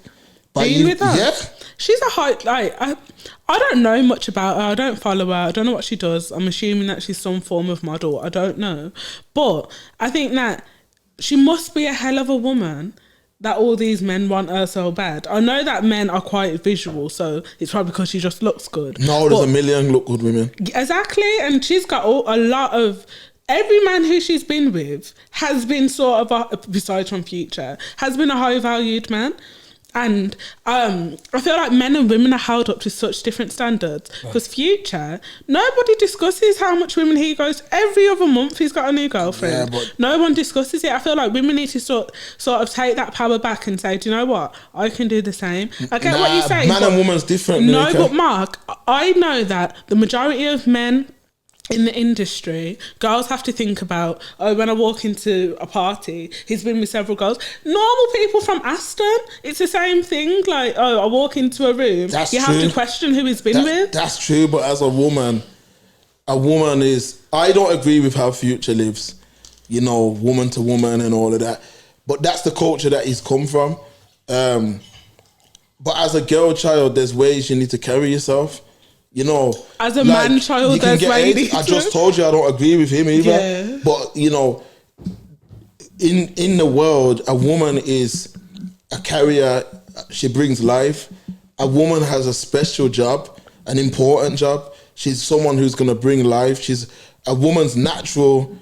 Being with her? Yeah. She's a high... Like, I don't know much about her. I don't follow her. I don't know what she does. I'm assuming that she's some form of model. I don't know. But I think that she must be a hell of a woman that all these men want her so bad. I know that men are quite visual, so it's probably because she just looks good. No, there's a million look good women. Exactly, and she's got a lot of... Every man who she's been with has been sort of, besides from Future, has been a high-valued man. And I feel like men and women are held up to such different standards. Because Future, nobody discusses how much women he goes. Every other month he's got a new girlfriend. Yeah, but no one discusses it. I feel like women need to sort of take that power back and say, do you know what? I can do the same. I get what you're saying. Man and woman's different. No, but Mark, I know that the majority of men in the industry, girls have to think about, oh, when I walk into a party, he's been with several girls. Normal people from Aston, it's the same thing. Like, oh, I walk into a room, that's you true. have to question who he's been with. That's true, but as a woman is, I don't agree with how Future lives, you know, woman to woman and all of that. But that's the culture that he's come from. But as a girl child, there's ways you need to carry yourself. You know, as a man child, there's ways. I just told you I don't agree with him either. Yeah. But you know, in the world, a woman is a carrier. She brings life. A woman has a special job, an important job. She's someone who's going to bring life. She's a woman's natural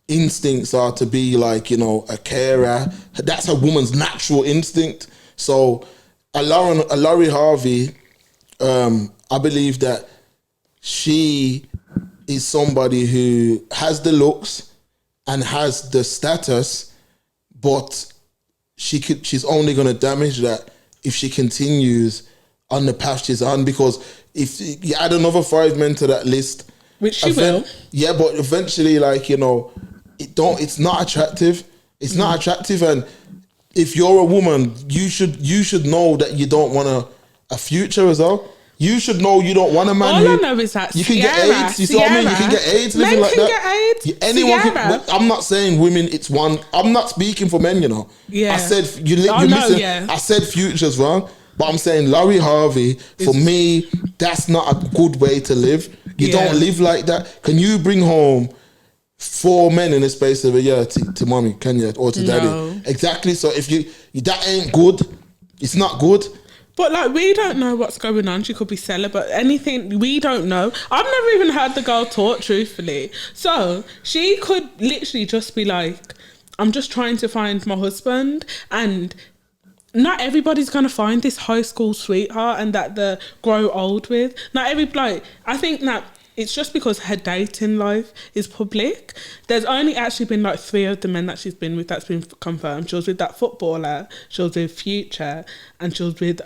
instincts are to be like, you know, a carer. That's a woman's natural instinct. So, a Laurie Harvey. I believe that she is somebody who has the looks and has the status, but she's only going to damage that if she continues on the path she's on. Because if you add another 5 men to that list, which she will, yeah, but eventually, like, you know, it's not attractive. It's not attractive, and if you're a woman, you should know that you don't want a future as well. You should know you don't want a man. All I know is that you can get AIDS. You see what I mean? You can get AIDS living like that. Men can get AIDS. Anyone can. I'm not saying women. It's one. I'm not speaking for men. You know. Yeah. I said you're missing. Yeah. I said Future's wrong, but I'm saying Laurie Harvey. For me, that's not a good way to live. You don't live like that. Can you bring home 4 men in the space of a year to mommy? Can you, or to daddy? No. Exactly. So if you that ain't good, it's not good. But like, we don't know what's going on. She could be celibate. Anything, we don't know. I've never even heard the girl talk truthfully. So she could literally just be like, I'm just trying to find my husband. And not everybody's going to find this high school sweetheart and that they grow old with. Not everybody. I think that it's just because her dating life is public. There's only actually been like 3 of the men that she's been with that's been confirmed. She was with that footballer, she was with Future, and she was with,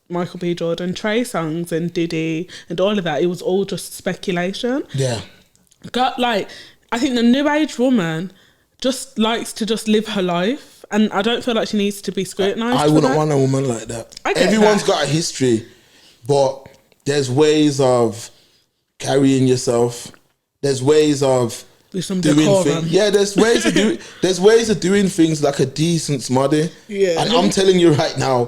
Michael B. Jordan, Trey Songz and Diddy and all of that. It was all just speculation. Yeah. I think the new age woman just likes to just live her life, and I don't feel like she needs to be scrutinised. I wouldn't want a woman like that. Everyone's got a history, but there's ways of carrying yourself. There's ways of doing things. Yeah, there's ways of doing things like a decent smuddy. Yeah. And I'm telling you right now,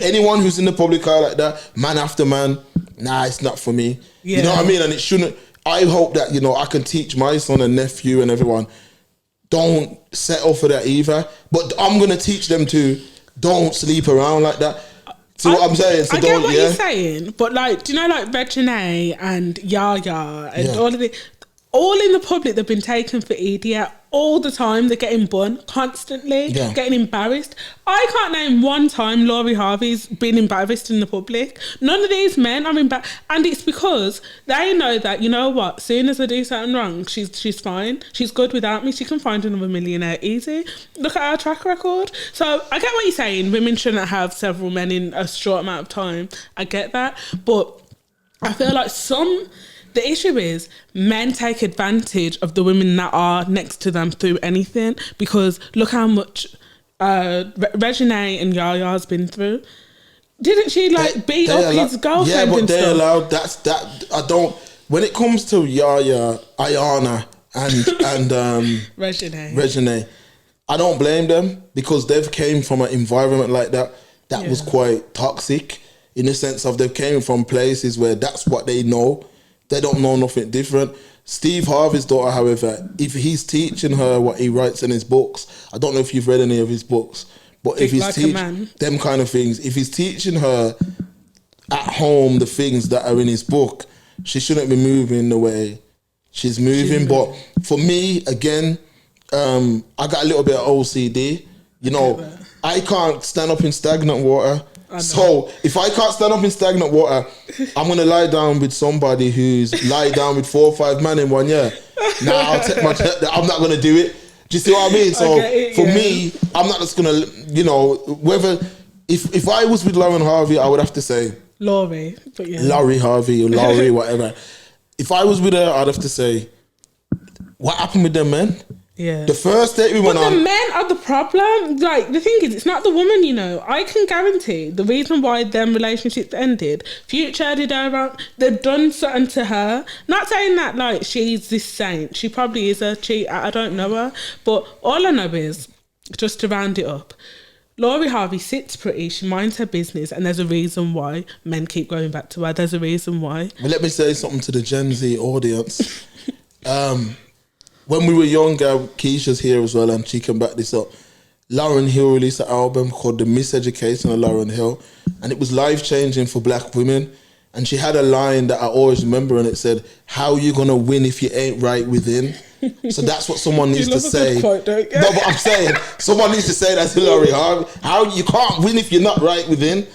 anyone who's in the public eye like that, man after man, nah, it's not for me. Yeah. You know what I mean? And it shouldn't. I hope that, you know, I can teach my son and nephew and everyone, don't settle for that either. But I'm gonna teach them to don't sleep around like that. See what I'm saying? So I get what you're saying, but like, do you know, like Reginae and Yaya and all of the, all in the public, they've been taken for idiot all the time. They're getting bun constantly, getting embarrassed. I can't name one time Laurie Harvey's been embarrassed in the public. None of these men are embarrassed, and it's because they know that, you know what, soon as I do something wrong, she's fine. She's good without me. She can find another millionaire easy. Look at our track record. So I get what you're saying. Women shouldn't have several men in a short amount of time. I get that, but I feel like the issue is men take advantage of the women that are next to them through anything, because look how much Reginae and Yaya's been through. Didn't she beat up his girlfriend? Yeah, but and they're stuff? allowed. That I don't. When it comes to Yaya, Ayana, and Reginae, I don't blame them, because they've came from an environment like that was quite toxic, in the sense of they've came from places where that's what they know. They don't know nothing different. Steve Harvey's daughter, however, if he's teaching her what he writes in his books, I don't know if you've read any of his books, but if he's teaching them kind of things, if he's teaching her at home the things that are in his book, she shouldn't be moving the way she's moving. But for me, again, I got a little bit of OCD. You know, I can't stand up in stagnant water. So if I can't stand up in stagnant water, I'm gonna lie down with somebody who's lie down with 4 or 5 men in 1 year. Now I'll take I'm not gonna do it. Do you see what I mean? So for me, I'm not just gonna, you know, whether if I was with Lauren Harvey, I would have to say Laurie, but yeah, Laurie Harvey or Laurie, whatever. If I was with her, I'd have to say, what happened with them men? Yeah. The first date we went on. But the men are the problem. Like, the thing is, it's not the woman, you know. I can guarantee the reason why them relationships ended, Future did her wrong. They've done something to her. Not saying that, like, she's this saint. She probably is a cheater. I don't know her. But all I know is, just to round it up, Laurie Harvey sits pretty, she minds her business, and there's a reason why men keep going back to her. There's a reason why. Well, let me say something to the Gen Z audience. When we were younger, Keisha's here as well, and she can back this up. Lauryn Hill released an album called The Miseducation of Lauryn Hill, and it was life-changing for black women. And she had a line that I always remember, and it said, "How you gonna win if you ain't right within?" So that's what someone needs to say. Quote, don't you? No, but I'm saying someone needs to say that to Laurie Harvey. How you can't win if you're not right within.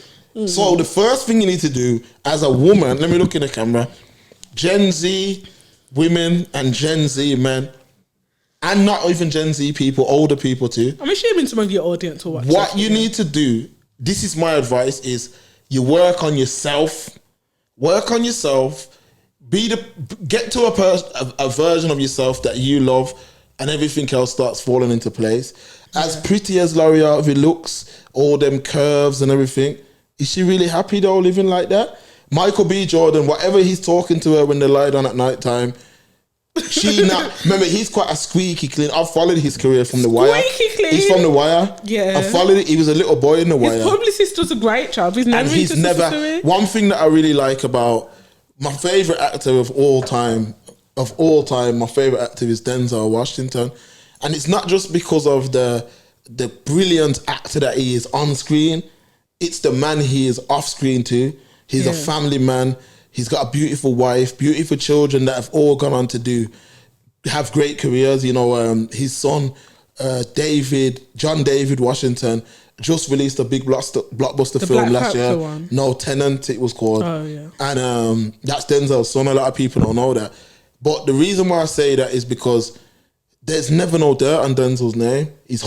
So the first thing you need to do as a woman, let me look in the camera, Gen Z women and Gen Z men, and not even Gen Z people, older people too. I'm assuming some of your audience will watch What this, you need to do, this is my advice, is you work on yourself. Work on yourself. Get to a version of yourself that you love, and everything else starts falling into place. As pretty as Laurie Harvey looks, all them curves and everything, is she really happy though living like that? Michael B. Jordan, whatever he's talking to her when they lie down at night time, remember, he's quite a squeaky clean. I've followed his career from The Wire. Squeaky clean? He's from The Wire. Yeah. I followed it. He was a little boy in The Wire. His publicist does a great job. He's never One thing that I really like about my favourite actor of all time, my favourite actor is Denzel Washington. And it's not just because of the brilliant actor that he is on screen, it's the man he is off screen too. He's a family man. He's got a beautiful wife, beautiful children that have all gone on to have great careers. You know, his son, John David Washington, just released a big blockbuster film last year. One. No, Tenant, it was called. Oh, yeah. And that's Denzel's son. A lot of people don't know that. But the reason why I say that is because there's never no dirt on Denzel's name. He's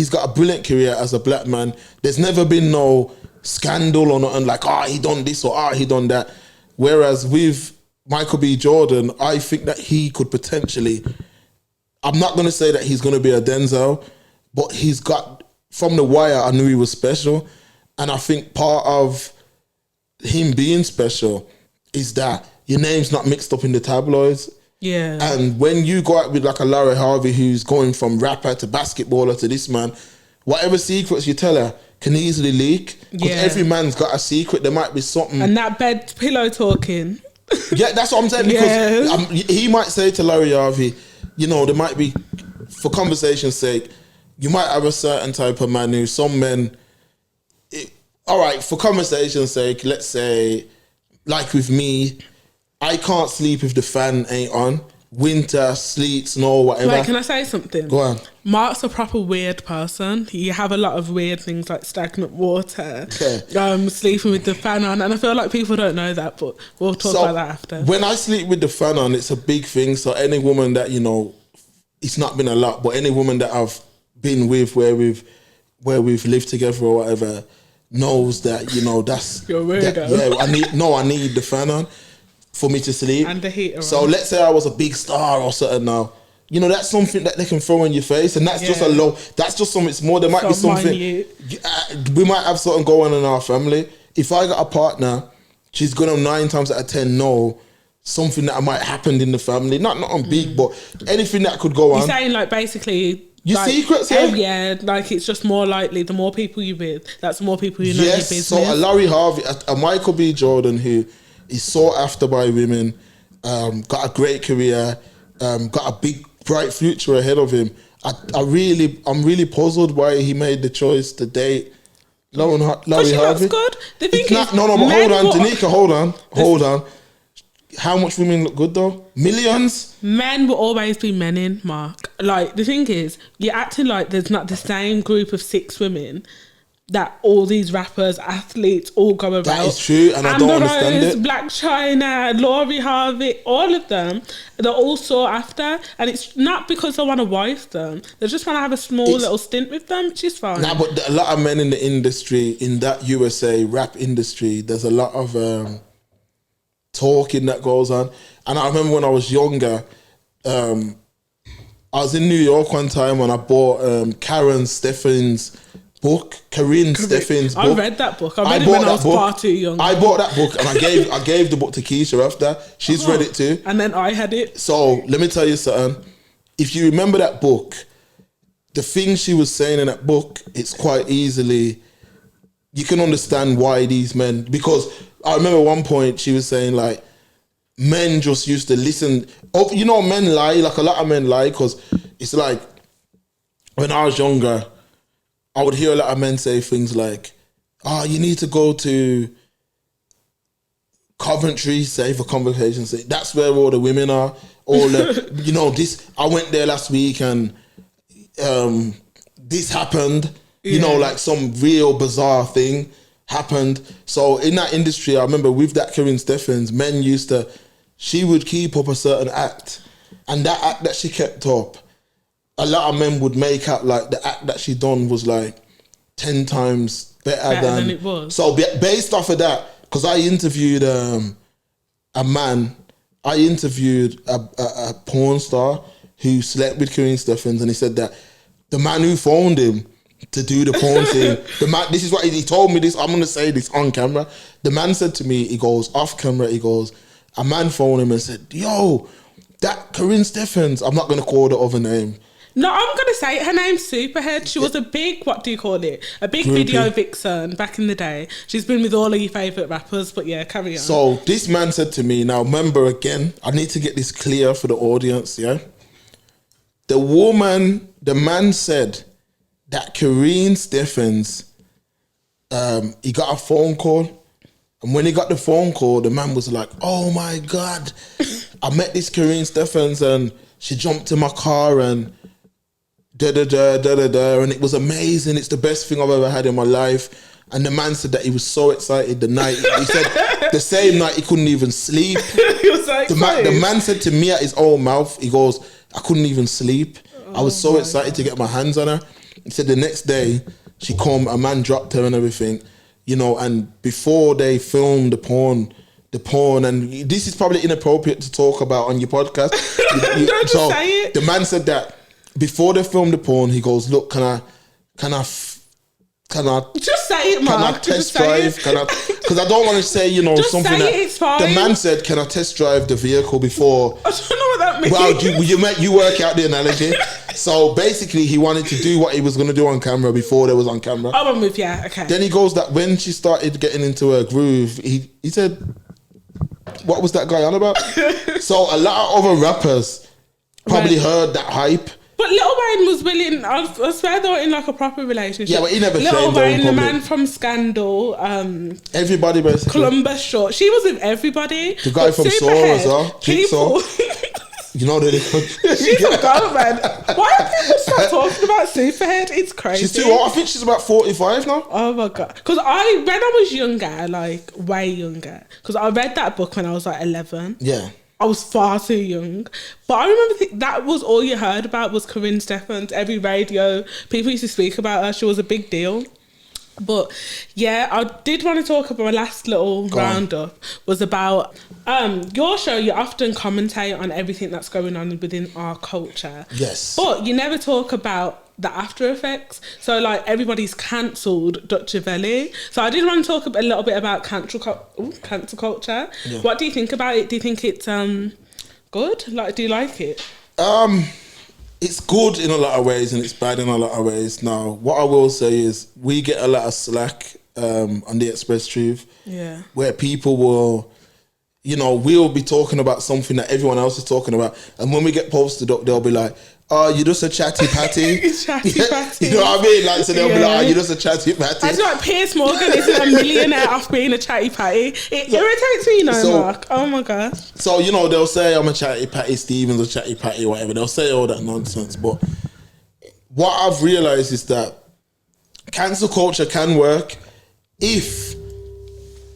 got a brilliant career as a black man. There's never been no scandal or nothing like, he done this or he done that. Whereas with Michael B. Jordan, I think that he could potentially, I'm not going to say that he's going to be a Denzel, but he's got, from The Wire, I knew he was special. And I think part of him being special is that your name's not mixed up in the tabloids. Yeah. And when you go out with like a Laurie Harvey who's going from rapper to basketballer to this man, whatever secrets you tell her can easily leak. Because every man's got a secret. There might be something. And that bed pillow talking. Yeah, that's what I'm saying. Because he might say to Laurie Harvey, you know, there might be, for conversation's sake, you might have a certain type of man who some men, all right, for conversation's sake, let's say, like with me, I can't sleep if the fan ain't on. Winter, sleet, snow, whatever. Wait, can I say something? Go on. Mark's a proper weird person. You have a lot of weird things like stagnant water, sleeping with the fan on, and I feel like people don't know that, but we'll talk about that after. When I sleep with the fan on, it's a big thing. So any woman that, you know, it's not been a lot, but any woman that I've been with where we've lived together or whatever knows that, you know, that's you're weirdo. I need the fan on for me to sleep. And the heat. So let's say I was a big star or something now. You know, that's something that they can throw in your face, and that's just that's just something small. There might be something, we might have something going on in our family. If I got a partner, she's gonna 9 times out of 10 know something that might happen in the family. Not on big, but anything that could go on. You're saying like basically your secrets, yeah, like it's just more likely the more people you with, that's the more people you know your business. So a Laurie Harvey, a Michael B. Jordan who is sought after by women, got a great career, got a big bright future ahead of him. I'm really puzzled why he made the choice to date Laurie Harvey. Good. The thing is, but hold on, Danica, hold on. how much women look good though? Millions? Men will always be men in, Mark. Like, the thing is, you're acting like there's not the same group of 6 women that all these rappers, athletes all go about. That is true, and I don't understand it. Black China, Laurie Harvey, all of them, they're all sought after, and it's not because they want to wife them. They just want to have a small little stint with them, which is fine. Nah, but a lot of men in the industry, in that USA rap industry, there's a lot of talking that goes on. And I remember when I was younger, I was in New York one time and I bought Karen Steffen's book, Steffen's book. I read that book. I read it when I was far too young. I bought that book and I gave the book to Keisha after. She's read it too. And then I had it. So let me tell you something. If you remember that book, the things she was saying in that book, it's quite easily, you can understand why these men, because I remember one point she was saying like, men just used to listen. Oh, you know, men lie, like a lot of men lie, because it's like, when I was younger, I would hear a lot of men say things like, oh, you need to go to Coventry, say for conversation's sake. That's where all the women are. All the, you know, this, I went there last week and this happened. You know, like some real bizarre thing happened. So in that industry, I remember with that Corinne Steffens, men used to, she would keep up a certain act. And that act that she kept up, a lot of men would make out like the act that she done was like 10 times better than it was. So based off of that, because I interviewed a man, I interviewed a porn star who slept with Corinne Steffens, and he said that the man who phoned him to do the porn thing, the man, this is what he told me this, I'm going to say this on camera. The man said to me, he goes, off camera, he goes, a man phoned him and said, yo, that Corinne Steffens, I'm not going to call the other name. No, I'm going to say it. Her name's Superhead. She was a big, what do you call it? A big video vixen back in the day. She's been with all of your favourite rappers, but yeah, carry on. So this man said to me, now remember again, I need to get this clear for the audience, yeah? The man said that Corinne Steffens, he got a phone call. And when he got the phone call, the man was like, oh my God, I met this Corinne Steffens and she jumped in my car and da-da-da, and it was amazing. It's the best thing I've ever had in my life. And the man said that he was so excited the night. He said the same night he couldn't even sleep. He was so excited. The man said to me at his own mouth, he goes, I couldn't even sleep. I was so excited to get my hands on her. He said the next day, she come, a man dropped her and everything, you know, and before they filmed the porn, and this is probably inappropriate to talk about on your podcast. Don't just say it. The man said that before they filmed the porn, he goes, look, can I just say it, Mark. Can I test drive? Because I don't want to say, you know, just something say that it's fine. The man said, can I test drive the vehicle before? I don't know what that means. Well, you work out the analogy. So basically, he wanted to do what he was going to do on camera before they was on camera. Oh, I'm with you. Okay. Then he goes that when she started getting into her groove, he said, what was that guy on about? So a lot of other rappers probably heard that hype. But Lil Wayne was willing, I swear they were in like a proper relationship. Yeah, but he never Lil shamed her in Wayne, the public. man from Scandal, Everybody basically. Columbus Short. She was with everybody. The guy from Saw as well. People, you know that she's a girl, man. Why do people stop talking about Superhead? It's crazy. She's too old. I think she's about 45 now. Oh my God. Because when I was younger, like way younger, because I read that book when I was like 11. Yeah. I was far too young. But I remember that was all you heard about was Corinne Steffens. Every radio, people used to speak about her. She was a big deal. But yeah, I did want to talk about my last little roundup was about your show. You often commentate on everything that's going on within our culture. Yes. But you never talk about the after effects. So like everybody's cancelled Dutch Valley. So I did want to talk a little bit about cancel culture. Yeah. What do you think about it? Do you think it's good? Like, do you like it? It's good in a lot of ways and it's bad in a lot of ways. Now, what I will say is we get a lot of slack on the Express Truth. Yeah. Where people will, you know, we'll be talking about something that everyone else is talking about. And when we get posted up, they'll be like, you just a chatty patty. Chatty patty. You know what I mean? Like, so they'll be like, oh, you just a chatty patty. I just like Piers Morgan isn't a millionaire off being a chatty patty. It irritates me, Mark. Oh my gosh. So, you know, they'll say I'm a chatty patty, Stephen's a chatty patty, whatever. They'll say all that nonsense. But what I've realised is that cancel culture can work if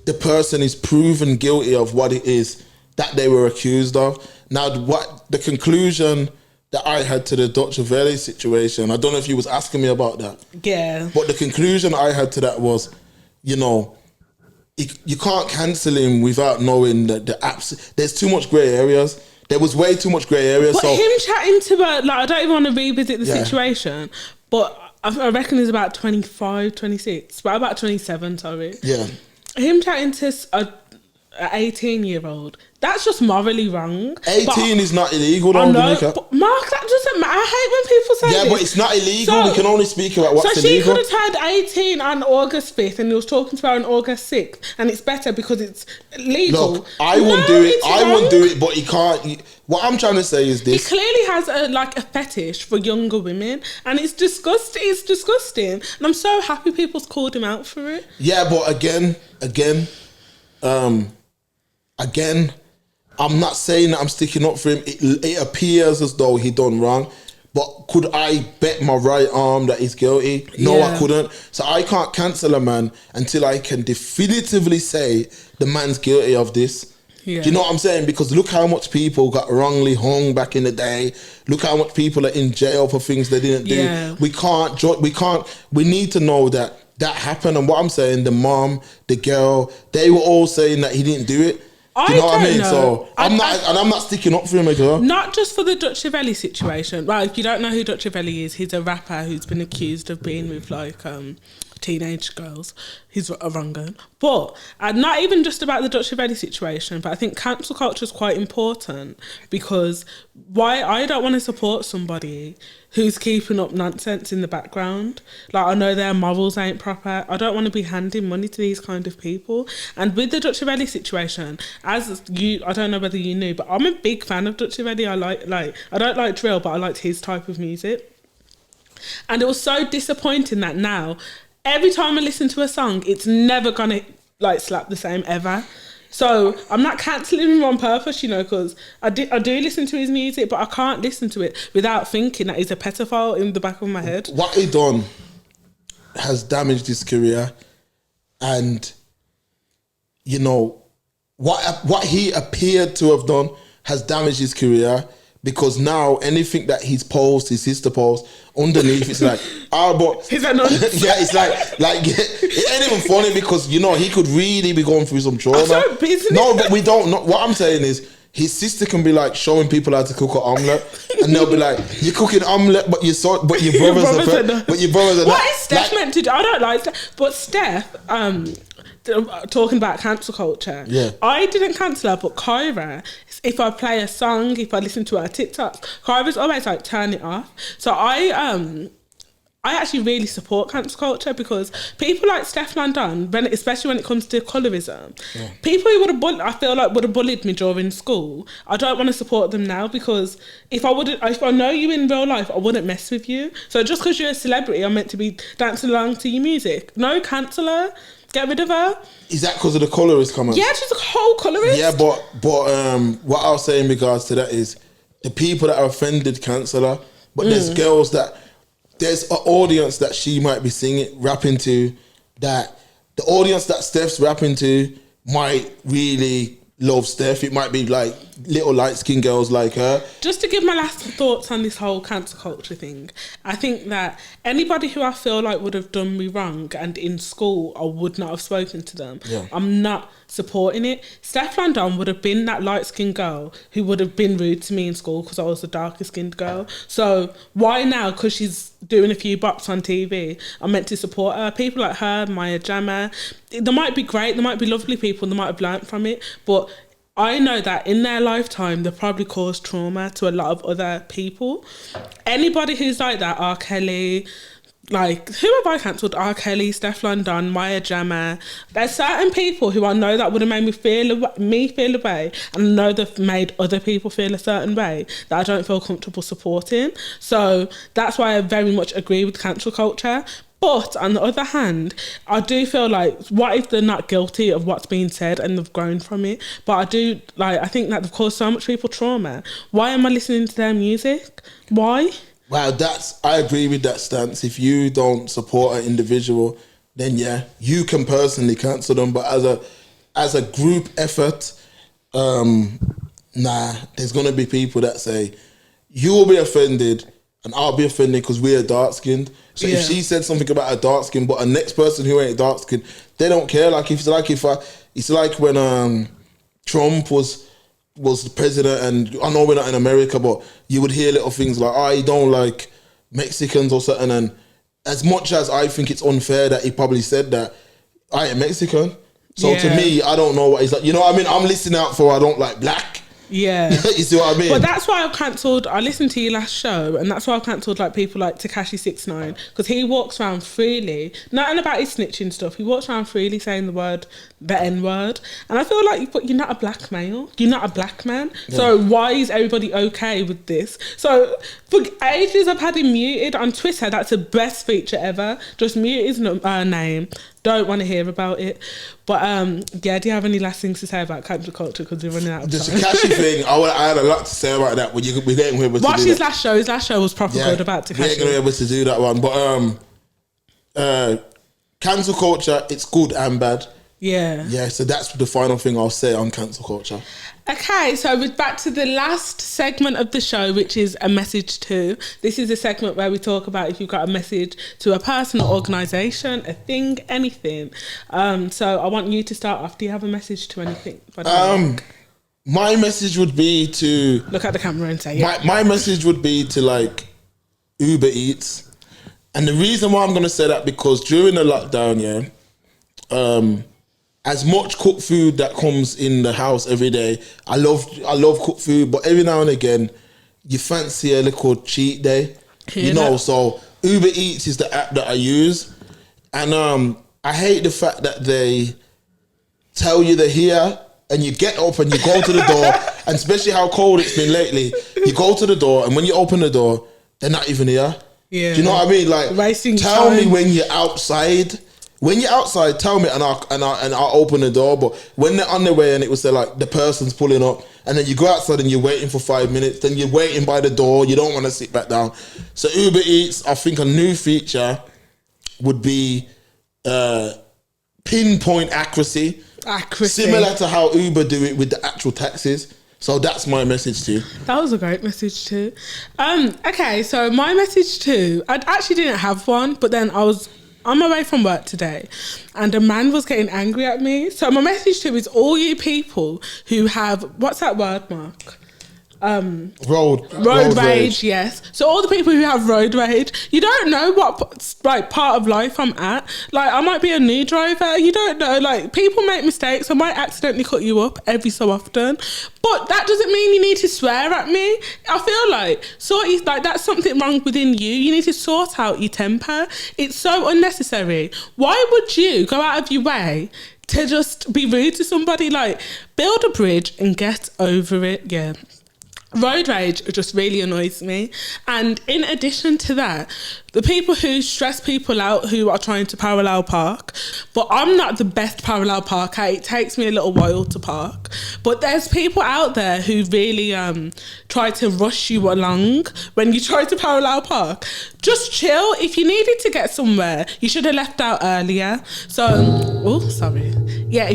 the person is proven guilty of what it is that they were accused of. Now, what the conclusion that I had to the Dr. Valley situation, I don't know if you was asking me about that. Yeah. But the conclusion I had to that was, you know, you can't cancel him without knowing that there's too much grey areas. There was way too much grey areas. But so him chatting to her, like, I don't even want to revisit the situation, but I reckon he's about 25, 26, but about 27, sorry. Yeah. Him chatting to an 18-year-old, that's just morally wrong. 18 is not illegal, though, Danica. But Mark, that doesn't matter. I hate when people say yeah, this. but it's not illegal. We can only speak about what's illegal. So she could have turned 18 on August 5th and he was talking to her on August 6th, and it's better because it's legal. Look, I wouldn't do it. I wouldn't do it, but he can't. What I'm trying to say is this. He clearly has a fetish for younger women, and it's disgusting. It's disgusting. And I'm so happy people's called him out for it. Yeah, but again, I'm not saying that I'm sticking up for him. It appears as though he done wrong. But could I bet my right arm that he's guilty? No, I couldn't. So I can't cancel a man until I can definitively say the man's guilty of this. Yeah. Do you know what I'm saying? Because look how much people got wrongly hung back in the day. Look how much people are in jail for things they didn't do. Yeah. We need to know that happened. And what I'm saying, the mom, the girl, they were all saying that he didn't do it. Do you know what I mean? Know. So I'm not sticking up for him, girl. Not just for the Dutch Valley situation. Well, if you don't know who Dutch Valley is, he's a rapper who's been accused of being with teenage girls. He's a wrong gun. But not even just about the Dutch Valley situation, but I think cancel culture is quite important because I don't want to support somebody who's keeping up nonsense in the background. Like, I know their morals ain't proper. I don't want to be handing money to these kind of people. And with the Dutch Valley situation, I don't know whether you knew, but I'm a big fan of Dutch Valley. I don't like drill, but I liked his type of music. And it was so disappointing that now, every time I listen to a song, it's never gonna slap the same ever. So I'm not cancelling him on purpose, because I do listen to his music, but I can't listen to it without thinking that he's a pedophile in the back of my head. What he done has damaged his career, and what he appeared to have done has damaged his career. Because now anything that he's posted, his sister post, underneath it's like, but is that not? Yeah, it's like it ain't even funny because he could really be going through some trauma. No, but we don't know. What I'm saying is his sister can be like showing people how to cook an omelette, and they'll be like, "You're cooking omelette, but your brothers are not." What is Steph meant to do? I don't like Steph, but Steph, talking about cancel culture, I didn't cancel her, but Kyra, if I play a song, if I listen to her TikToks, Kyra's always like, turn it off. So I actually really support cancel culture because people like Steph Landon, especially when it comes to colorism, people who I feel like would have bullied me during school, I don't want to support them now because if I know you in real life, I wouldn't mess with you. So just because you're a celebrity, I'm meant to be dancing along to your music. No, cancel her. Get rid of her. Is that because of the colourist comments? Yeah, she's a whole colourist. Yeah, but what I was saying in regards to that is the people that are offended cancel her, but there's girls there's an audience that she might be rapping to, that the audience that Steph's rapping to might really love Steph. It might be like little light-skinned girls like her. Just to give my last thoughts on this whole cancel culture thing, I think that anybody who I feel like would have done me wrong and in school I would not have spoken to them, I'm not supporting it. Steph Landon would have been that light-skinned girl who would have been rude to me in school because I was the darker-skinned girl. So why now, because she's doing a few bops on TV, I'm meant to support her? People like her, Maya Jama, they might be great, they might be lovely people, they might have learnt from it, but I know that in their lifetime, they've probably caused trauma to a lot of other people. Anybody who's like that, R. Kelly, like, who have I cancelled? R. Kelly, Stefflon Don, Maya Jama. There's certain people who I know that would have made me feel a way, and I know they've made other people feel a certain way that I don't feel comfortable supporting. So that's why I very much agree with cancel culture. But on the other hand, I do feel like, what if they're not guilty of what's being said and they've grown from it? But I think that they've caused so much people trauma. Why am I listening to their music? Why? Wow, I agree with that stance. If you don't support an individual, then yeah, you can personally cancel them. But as a group effort, there's gonna be people that say you will be offended and I'll be offended because we're dark skinned. So if she said something about a dark skin, but a next person who ain't dark skinned, they don't care. It's like when Trump was the president, and I know we're not in America, but you would hear little things like, I don't like Mexicans or something. And as much as I think it's unfair that he probably said that, I am Mexican. So to me, I don't know what he's like. You know what I mean? I'm listening out for I don't like black. Yeah. You see what I mean? But that's why I've cancelled, I listened to your last show, and that's why I've cancelled like people like Tekashi 6ix9ine, because he walks around freely, nothing about his snitching stuff, he walks around freely saying the N-word, and I feel like, but you're not a black male, you're not a black man, so why is everybody okay with this? So for ages I've had him muted on Twitter. That's the best feature ever, just mute his name. Don't want to hear about it. But do you have any last things to say about cancel culture, because we're running out of time? The Tekashi thing, I had a lot to say about that, but we're getting able to watch do his that. last show. His last show was proper good about Tekashi. We ain't going to be able to do that one. But cancel culture, it's good and bad. Yeah, so that's the final thing I'll say on cancel culture. Okay, so we're back to the last segment of the show, which is a message to. This is a segment where we talk about if you've got a message to a person or organisation, a thing, anything. So I want you to start off. Do you have a message to anything? My message would be to... Look at the camera and say, yeah. My message would be to like Uber Eats. And the reason why I'm going to say that, because during the lockdown, as much cooked food that comes in the house every day, I love cooked food, but every now and again, you fancy a little cheat day, so Uber Eats is the app that I use. And I hate the fact that they tell you they're here and you get up and you go to the door, and especially how cold it's been lately, you go to the door and when you open the door, they're not even here. Yeah. Do you know what I mean? Like, tell me when you're outside. When you're outside, tell me and I'll open the door. But when they're on their way and it was like the person's pulling up, and then you go outside and you're waiting for 5 minutes, then you're waiting by the door, you don't want to sit back down. So Uber Eats, I think a new feature would be pinpoint accuracy. Similar to how Uber do it with the actual taxis. So that's my message to you. That was a great message too. Okay, so my message too, I actually didn't have one, but then I was on my way from work today and a man was getting angry at me. So my message to him is all you people who have, what's that word, Mark? Road rage, yes. So all the people who have road rage, you don't know what part of life I'm at. Like, I might be a new driver, you don't know. Like, people make mistakes. I might accidentally cut you up every so often, but that doesn't mean you need to swear at me. I feel like that's something wrong within you. You need to sort out your temper. It's so unnecessary. Why would you go out of your way to just be rude to somebody? Like, build a bridge and get over it. Yeah. Road rage just really annoys me. And in addition to that, the people who stress people out who are trying to parallel park, but I'm not the best parallel parker. It takes me a little while to park. But there's people out there who really try to rush you along when you try to parallel park. Just chill. If you needed to get somewhere, you should have left out earlier. If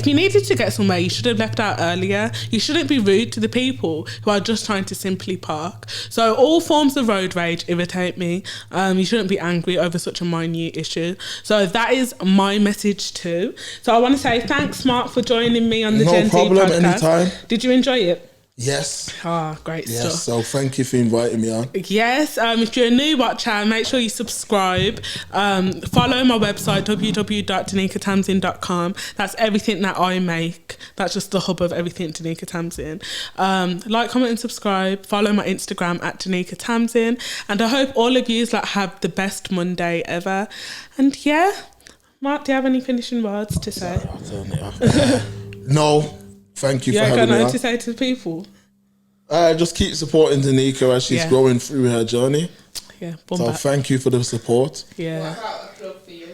you needed to get somewhere, you should have left out earlier. You shouldn't be rude to the people who are just trying to simply park. So all forms of road rage irritate me. You shouldn't be angry over such a minute issue. So that is my message too. So I want to say thanks, Mark, for joining me on the GenZ podcast. No problem, anytime. Did you enjoy it? Yes. Ah, great Yes. stuff. So thank you for inviting me on. Yes, if you're a new watcher, make sure you subscribe. Follow my website, www.danikatamsin.com. That's everything that I make. That's just the hub of everything Danica Tamsin. Like, comment and subscribe. Follow my Instagram at Danica Tamsin. And I hope all of you have the best Monday ever. And yeah, Mark, do you have any finishing words to say? No. Thank you for having me on. Yeah, got nothing to say to the people. Just keep supporting Danica as she's growing through her journey. Yeah, so thank you for the support. Yeah. What about a plug for you?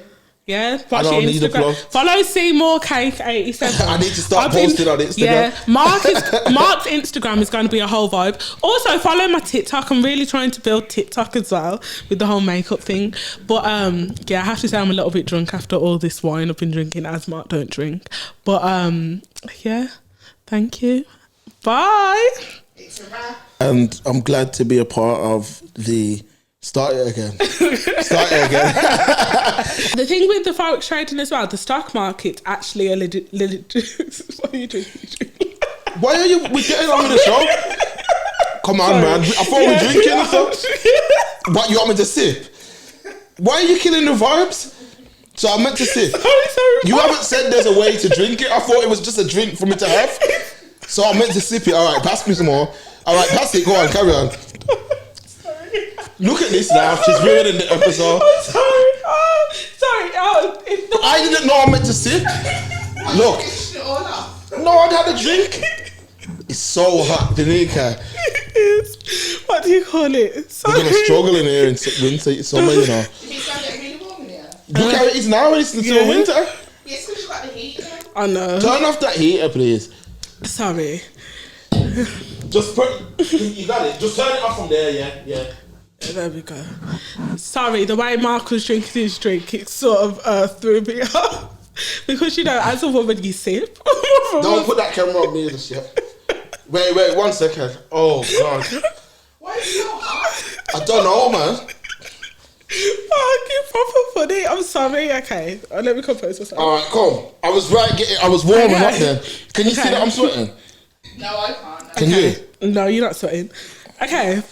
Yeah, I don't need a plug. Follow Seymour Cake 87. I need to start posting on Instagram. Yeah, Mark's Instagram is going to be a whole vibe. Also, follow my TikTok. I'm really trying to build TikTok as well with the whole makeup thing. But yeah, I have to say I'm a little bit drunk after all this wine I've been drinking, as Mark don't drink. But yeah, thank you. Bye. It's a wrap. And I'm glad to be a part of the... Start it again. The thing with the Forex trading as well, the stock market actually a legit. What are you doing? Why are we getting on with the show? Come on, man. I thought we were drinking or something. What, you want me to sip? Why are you killing the vibes? So I meant to sip. Sorry. You haven't said there's a way to drink it. I thought it was just a drink for me to have. So I meant to sip it. All right, pass me some more. All right, pass it. Go on, carry on. Look at this now. She's ruining the episode. I'm sorry. Sorry. I didn't know I meant to sip. Look. No, I had a drink. It's so hot, Danica. What do you call it? Sorry. We're going to struggle in here in winter, summer, you know. It's going to get really warm in here. Look how it is now. It's until winter. Yes, because you've got the heat. I know. Turn off that heater, please. Sorry. Just put... You got it. Just turn it off from there, yeah. There we go. Sorry, the way Mark was drinking his drink, it sort of threw me off. Because, you know, as a woman, you sip. Don't put that camera on me just yet. Wait, 1 second. Oh, God. Why is it so hot? I don't know, man. Fuck, you're proper funny. I'm sorry. Okay, let me compose myself. All right, come. I was warming up then. Can you see that I'm sweating? No, I can't. No. Can you? No, you're not sweating. Okay.